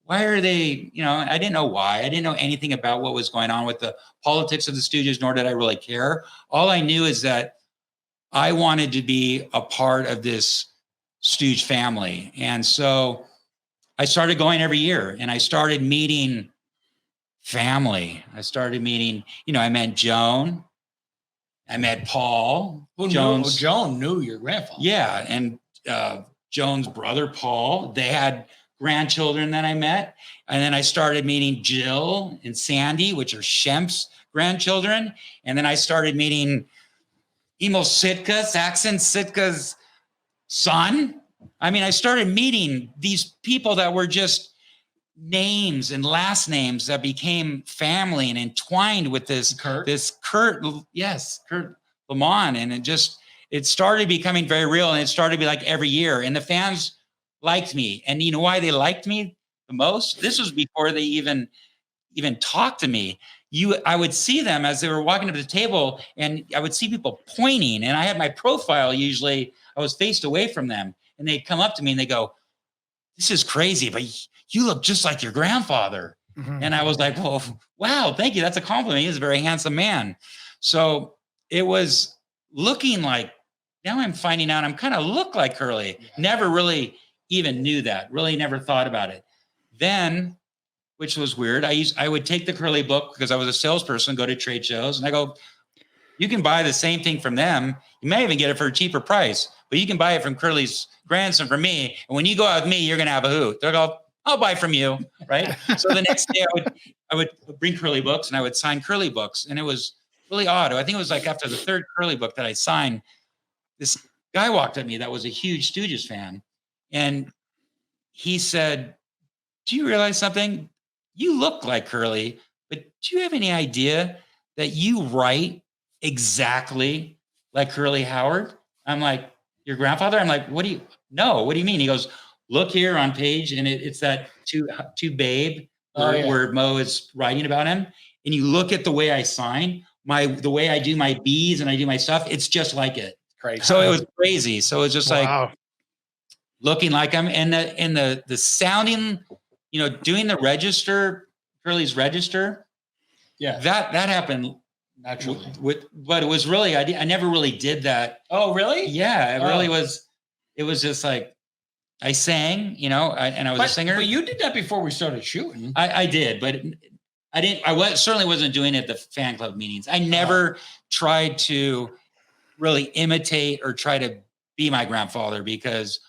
are they, you know, I didn't know why. I didn't know anything about what was going on with the politics of the Stooges, nor did I really care. All I knew is that I wanted to be a part of this Stooge family. And so I started going every year, and I started meeting family. I started meeting, you know, I met Joan. I met Paul. Joan knew your grandfather. Yeah. And Joan's brother, Paul, they had grandchildren that I met. And then I started meeting Jill and Sandy, which are Shemp's grandchildren. And then I started meeting Emo Sitka, Saxon Sitka's son. I mean, I started meeting these people that were just names and last names that became family and entwined with this Kurt Lamont. And it started becoming very real, and it started to be like every year. And the fans liked me. And you know why they liked me the most? This was before they even talked to me. I would see them as they were walking up to the table, and I would see people pointing, and I had my profile. Usually I was faced away from them, and they'd come up to me and they go, "This is crazy, but you look just like your grandfather." Mm-hmm. And I was like, "Well, wow, thank you. That's a compliment. He's a very handsome man." So it was looking like, now I'm finding out I'm kind of look like Curly. Yeah. Never really even knew that, really never thought about it. Then, which was weird, I would take the Curly book because I was a salesperson, go to trade shows, and I go, you can buy the same thing from them. You may even get it for a cheaper price, but you can buy it from Curly's grandson from me. And when you go out with me, you're going to have a hoot. They'll go, I'll buy from you. Right. So the next day I would bring Curly books, and I would sign Curly books. And it was really odd. I think it was like after the third Curly book that I signed, this guy walked at me that was a huge Stooges fan. And he said, "Do you realize something? You look like Curly, but do you have any idea that you write exactly like Curly Howard?" I'm like, "Your grandfather?" I'm like, what do you mean? He goes, "Look here on page," and it's that to Babe where Mo is writing about him. And you look at the way I sign, the way I do my B's and I do my stuff, it's just like it. Crazy. So it was crazy. So it's just like looking like him, and the sounding, you know, doing the register, Curly's register. Yeah. That happened naturally. But it was really, I never really did that. Oh, really? Yeah, it really was. It was just like, I sang, you know, and I was a singer. But you did that before we started shooting. I did, but I didn't. Certainly wasn't doing it at the fan club meetings. I never tried to really imitate or try to be my grandfather, because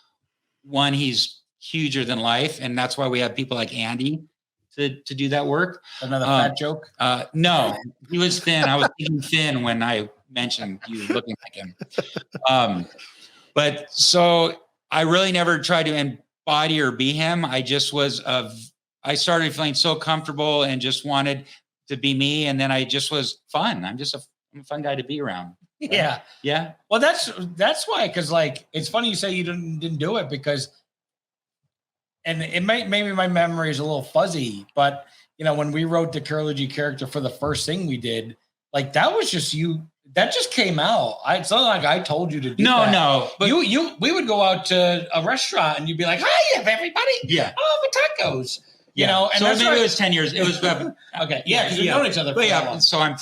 one, he's huger than life, and that's why we have people like Andy to do that work. Another fat joke? No, he was thin. I was thinking thin when I mentioned you looking like him. But so I really never tried to embody or be him. I just was I started feeling so comfortable and just wanted to be me. And then I just was fun. I'm a fun guy to be around. Yeah. Yeah. Well, that's why, because like, it's funny you say you didn't do it, because, and it maybe my memory is a little fuzzy, but you know, when we wrote the Curly G character for the first thing we did, like that was just you. That just came out. It's not like I told you to do that. No. But we would go out to a restaurant and you'd be like, "Hi, everybody. Yeah. Oh, the tacos." You know, and so maybe it was 10 years. It was okay. Yeah, because we've known each other for a while. So I'm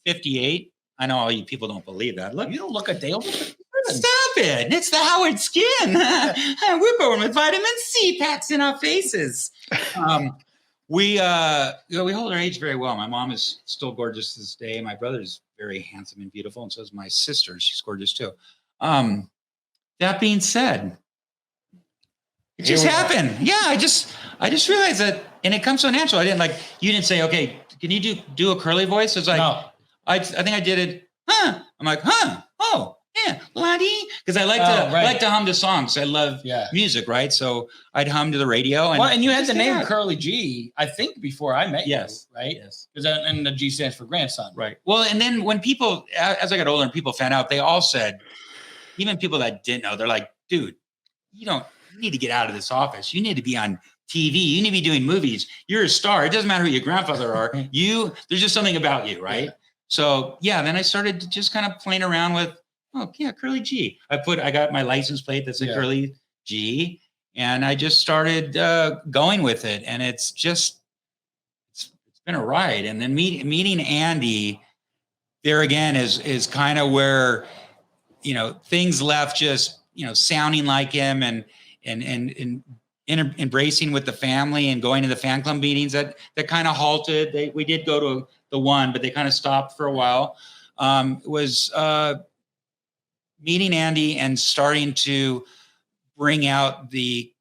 58. I know all you people don't believe that. Look, you don't look a day over. Stop it. It's the Howard skin. We're born with vitamin C packs in our faces. We hold our age very well. My mom is still gorgeous to this day. My brother's very handsome and beautiful, and so is my sister. She's gorgeous too. that being said, it just happened. Yeah, I just realized that, and it comes so natural. You didn't say, okay, can you do a curly voice? It's like, No. I think I did it. Huh? I'm like, huh? Oh, yeah, laddie. Because I like to hum to songs. I love music, right? So I'd hum to the radio. And you had the name Curly G, I think, before I met you, right? Yes. And the G stands for grandson. Right. Well, and then when people, as I got older and people found out, they all said, even people that didn't know, they're like, dude, you need to get out of this office. You need to be on TV. You need to be doing movies. You're a star. It doesn't matter who your grandfather are. There's just something about you, right? Yeah. So then I started to just kind of playing around with, Curly G. I got my license plate that said Curly G, and I just started going with it. And it's been a ride. And then meeting Andy there again is kind of where, things left just, sounding like him and embracing with the family and going to the fan club meetings that kind of halted. We did go to the one, but they kind of stopped for a while. Was meeting Andy and starting to bring out the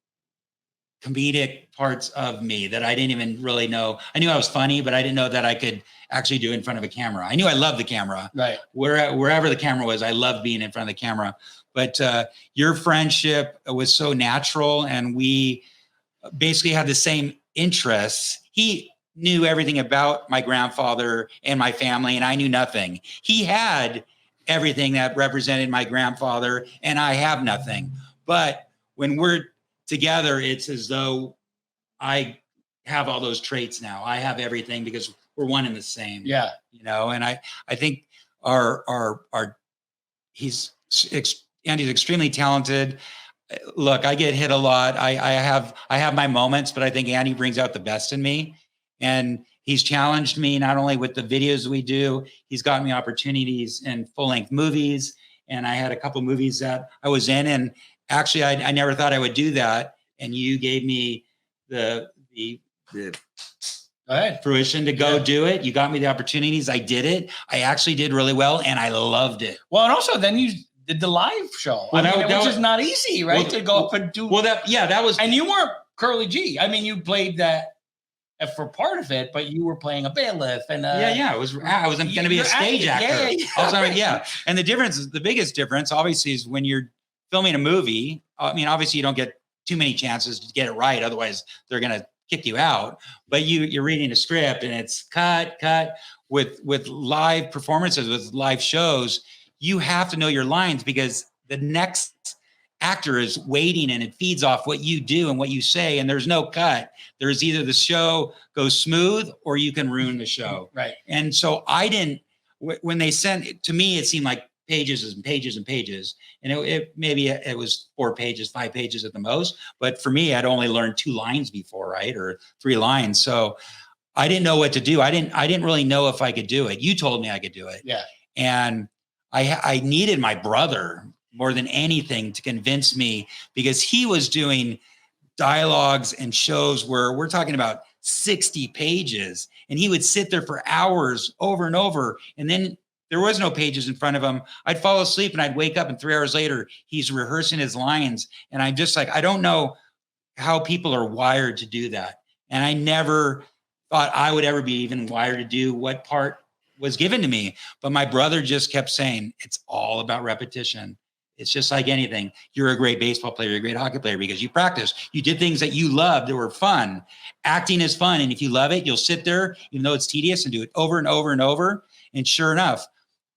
comedic parts of me that I didn't even really know. I knew I was funny, but I didn't know that I could actually do it in front of a camera. I knew I loved the camera. Right. Wherever the camera was, I loved being in front of the camera. But your friendship was so natural, and we basically had the same interests. He knew everything about my grandfather and my family, and I knew nothing. He had everything that represented my grandfather, and I have nothing. But when we're together, it's as though I have all those traits now. I have everything because we're one and the same. Yeah. And I think Andy's extremely talented. Look, I get hit a lot. I have my moments, but I think Andy brings out the best in me. And he's challenged me not only with the videos we do, he's gotten me opportunities in full-length movies. And I had a couple movies that I was in, and actually I never thought I would do that. And you gave me the fruition to go do it. You got me the opportunities. I did it. I actually did really well, and I loved it. Well, and also then you did the live show. Well, which is not easy, right? To go up and do. Well, that was. And you weren't Curly G. I mean, you played that for part of it, but you were playing a bailiff and I was going to be a stage actor. Yeah. And the biggest difference, obviously, is when you're filming a movie. I mean, obviously, you don't get too many chances to get it right. Otherwise, they're going to kick you out. But you're reading a script, and it's cut with live performances, with live shows. You have to know your lines, because the next actor is waiting, and it feeds off what you do and what you say, and there's no cut. There's either the show goes smooth or you can ruin the show. Right. And so when they sent it to me, it seemed like pages and pages and pages. And it was 4 pages, 5 pages at the most. But for me, I'd only learned 2 lines before, right? Or 3 lines. So I didn't know what to do. I didn't really know if I could do it. You told me I could do it. Yeah. And I needed my brother more than anything to convince me, because he was doing dialogues and shows where we're talking about 60 pages, and he would sit there for hours over and over. And then there was no pages in front of him. I'd fall asleep and I'd wake up, and 3 hours later, he's rehearsing his lines. And I'm just like, I don't know how people are wired to do that. And I never thought I would ever be even wired to do what part was given to me. But my brother just kept saying, it's all about repetition. It's just like anything. You're a great baseball player, you're a great hockey player because you practice. You did things that you loved that were fun. Acting is fun. And if you love it, you'll sit there, even though it's tedious, and do it over and over and over. And sure enough,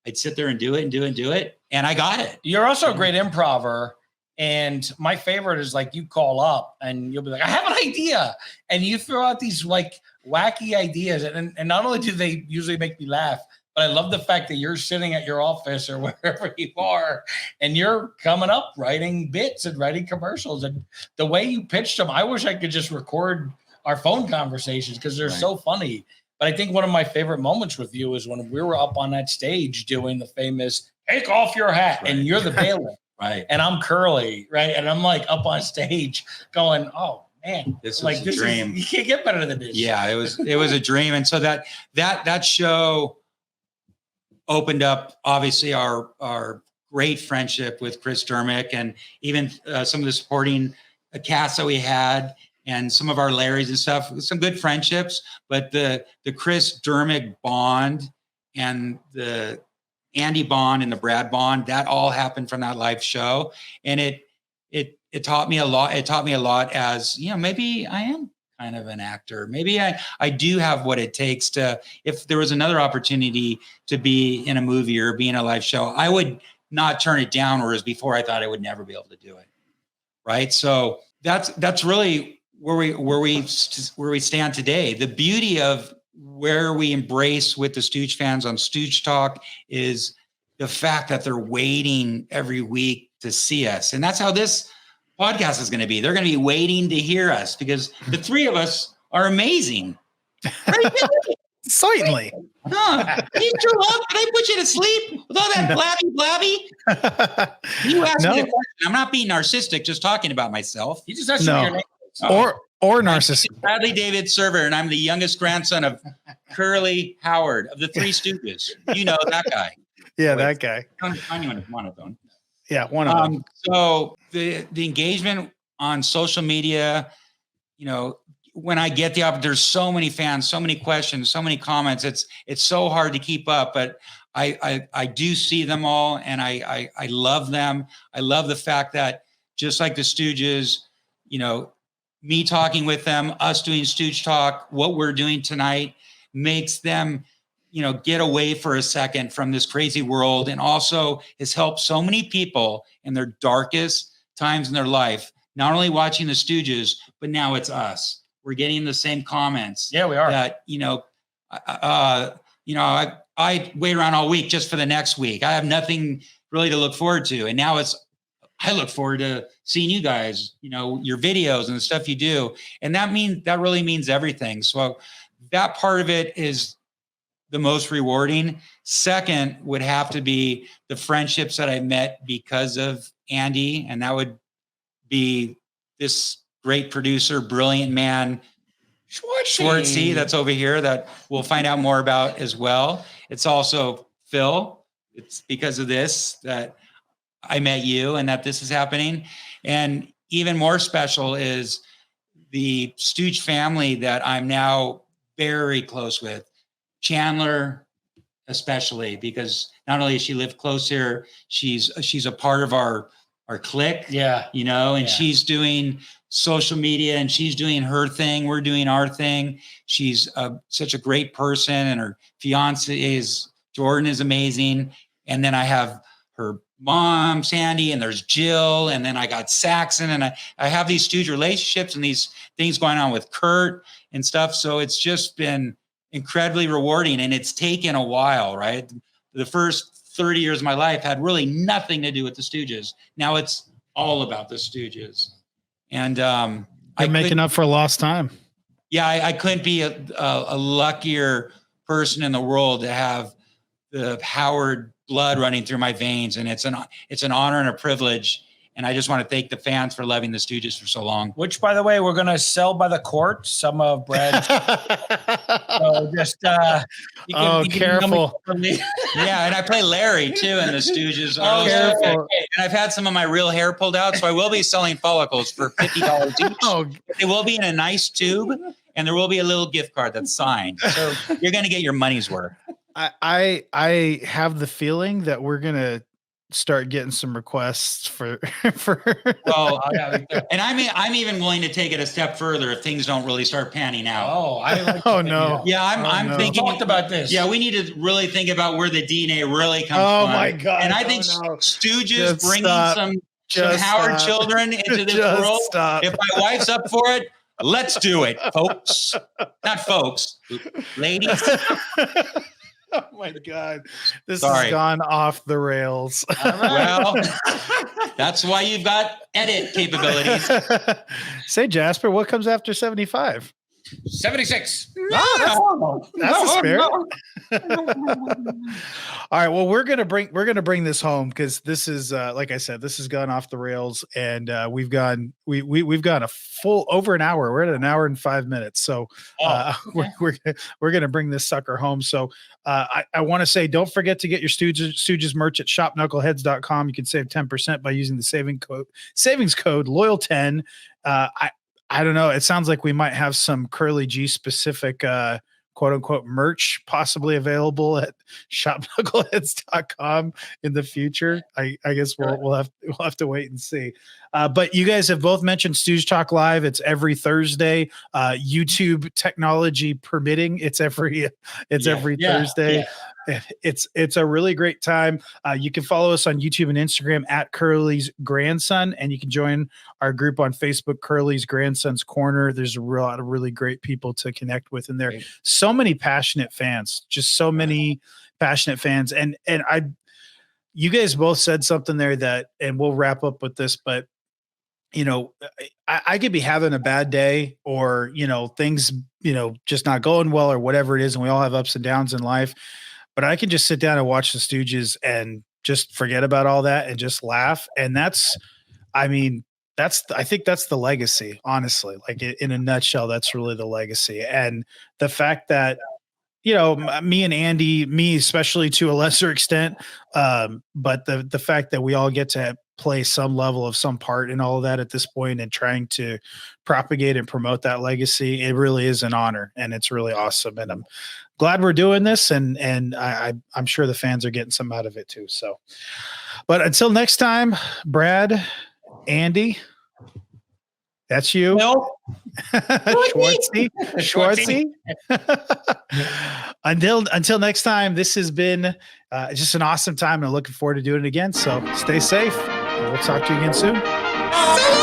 I'd sit there and do it and do it and do it. And I got it. You're also a great improver. And my favorite is like you call up and you'll be like, I have an idea. And you throw out these like wacky ideas. And not only do they usually make me laugh, but I love the fact that you're sitting at your office or wherever you are, and you're coming up writing bits and writing commercials. And the way you pitched them, I wish I could just record our phone conversations because they're so funny. But I think one of my favorite moments with you is when we were up on that stage doing the famous "Take off your hat," and you're the bailiff, right? And I'm Curly, right? And I'm like up on stage going, "Oh man, this was a dream! You can't get better than this." Yeah, it was a dream. And so that show opened up obviously our great friendship with Chris Dermick, and even some of the supporting cast that we had, and some of our Larrys and stuff. Some good friendships, but the Chris Dermick bond and the Andy bond and the Brad bond, that all happened from that live show, and it taught me a lot. It taught me a lot as, you know, maybe I am kind of an actor. Maybe I do have what it takes to, if there was another opportunity to be in a movie or be in a live show, I would not turn it down, whereas before I thought I would never be able to do it. Right. So that's really where we stand today. The beauty of where we embrace with the Stooge fans on Stooge Talk is the fact that they're waiting every week to see us. And that's how this podcast is going to be. They're going to be waiting to hear us because the three of us are amazing. Right? Certainly. Huh? You too long? Did I put you to sleep with all that blabby? You asked me the question. I'm not being narcissistic, just talking about myself. You just asked me your name. Or narcissistic. Bradley David Server, and I'm the youngest grandson of Curly Howard of the Three Stooges. You know that guy. Yeah, that guy. Monotone. Yeah, one of them. So the engagement on social media, you know, when I get the opportunity, there's so many fans, so many questions, so many comments. It's so hard to keep up, but I do see them all, and I love them. I love the fact that just like the Stooges, you know, me talking with them, us doing Stooge Talk, what we're doing tonight makes them, you know, get away for a second from this crazy world, and also has helped so many people in their darkest times in their life, not only watching the Stooges, but now it's us. We're getting the same comments. Yeah, we are. That, you know, I wait around all week just for the next week. I have nothing really to look forward to. And now I look forward to seeing you guys, you know, your videos and the stuff you do. And that really means everything. So that part of it is the most rewarding. Second would have to be the friendships that I met because of Andy. And that would be this great producer, brilliant man, Schwartzy, that's over here, that we'll find out more about as well. It's also Phil. It's because of this that I met you and that this is happening. And even more special is the Stooge family that I'm now very close with. Chandler, especially, because not only does she live close here, she's a part of our clique. Yeah. You know, and Yeah. she's doing social media and she's doing her thing. We're doing our thing. She's such a great person, and her fiance Jordan is amazing. And then I have her mom, Sandy, and there's Jill, and then I got Saxon, and I have these Stooge relationships and these things going on with Kurt and stuff. So it's just been incredibly rewarding, and it's taken a while, right? The first 30 years of my life had really nothing to do with the Stooges. Now it's all about the Stooges. And I'm making up for lost time. Yeah, I couldn't be a luckier person in the world to have the Howard blood running through my veins, and it's an honor and a privilege. And I just want to thank the fans for loving the Stooges for so long. Which, by the way, we're going to sell by the quart some of Brad's. So just careful. Yeah, and I play Larry too in the Stooges. Careful. And I've had some of my real hair pulled out, so I will be selling follicles for $50 each. Oh, They will be in a nice tube, and there will be a little gift card that's signed. So you're going to get your money's worth. I have the feeling that we're gonna start getting some requests for Well, and I'm even willing to take it a step further if things don't really start panning out. Oh, I like Oh, no. Yeah, I'm no. thinking talked about this. Yeah, we need to really think about where the DNA really comes Oh, from. my God. And I think Oh, no. Stooges Just bringing stop. some Just Howard stop. children into this Just world. stop. If my wife's up for it, let's do it, folks. Not folks, ladies. Oh my God. This Sorry. has gone off the rails. Well, that's why you've got edit capabilities. Say, Jasper, what comes after 75? 76. That's a spirit. All right. Well, we're gonna bring this home because this is like I said, this has gone off the rails, and we've gone a full over an hour. We're at an hour and 5 minutes, so we're gonna bring this sucker home. So I want to say, don't forget to get your Stooges merch at shopknuckleheads.com. You can save 10% by using the savings code loyal10. I don't know. It sounds like we might have some Curly G specific quote unquote merch possibly available at shopknuckleheads.com in the future. I guess we'll have to wait and see. But you guys have both mentioned Stooge Talk Live. It's every Thursday. YouTube technology permitting, it's every Thursday. Yeah. It's a really great time. You can follow us on YouTube and Instagram at Curly's Grandson, and you can join our group on Facebook, Curly's Grandson's Corner. There's a lot of really great people to connect with in there. Great. So many passionate fans, just so many passionate fans. And you guys both said something there that, and we'll wrap up with this, but you know, I could be having a bad day or, you know, things, you know, just not going well or whatever it is. And we all have ups and downs in life, but I can just sit down and watch the Stooges and just forget about all that and just laugh. And I think that's the legacy, honestly. Like in a nutshell, that's really the legacy. And the fact that, you know, me and Andy, me especially to a lesser extent, but the fact that we all get to play some level of some part in all of that at this point and trying to propagate and promote that legacy, it really is an honor and it's really awesome. And I'm glad we're doing this, and I'm sure the fans are getting some out of it too. So, but until next time, Brad, Andy, that's you. No. Schwartzy. Until next time, this has been just an awesome time, and I'm looking forward to doing it again. So stay safe. We'll talk to you again soon.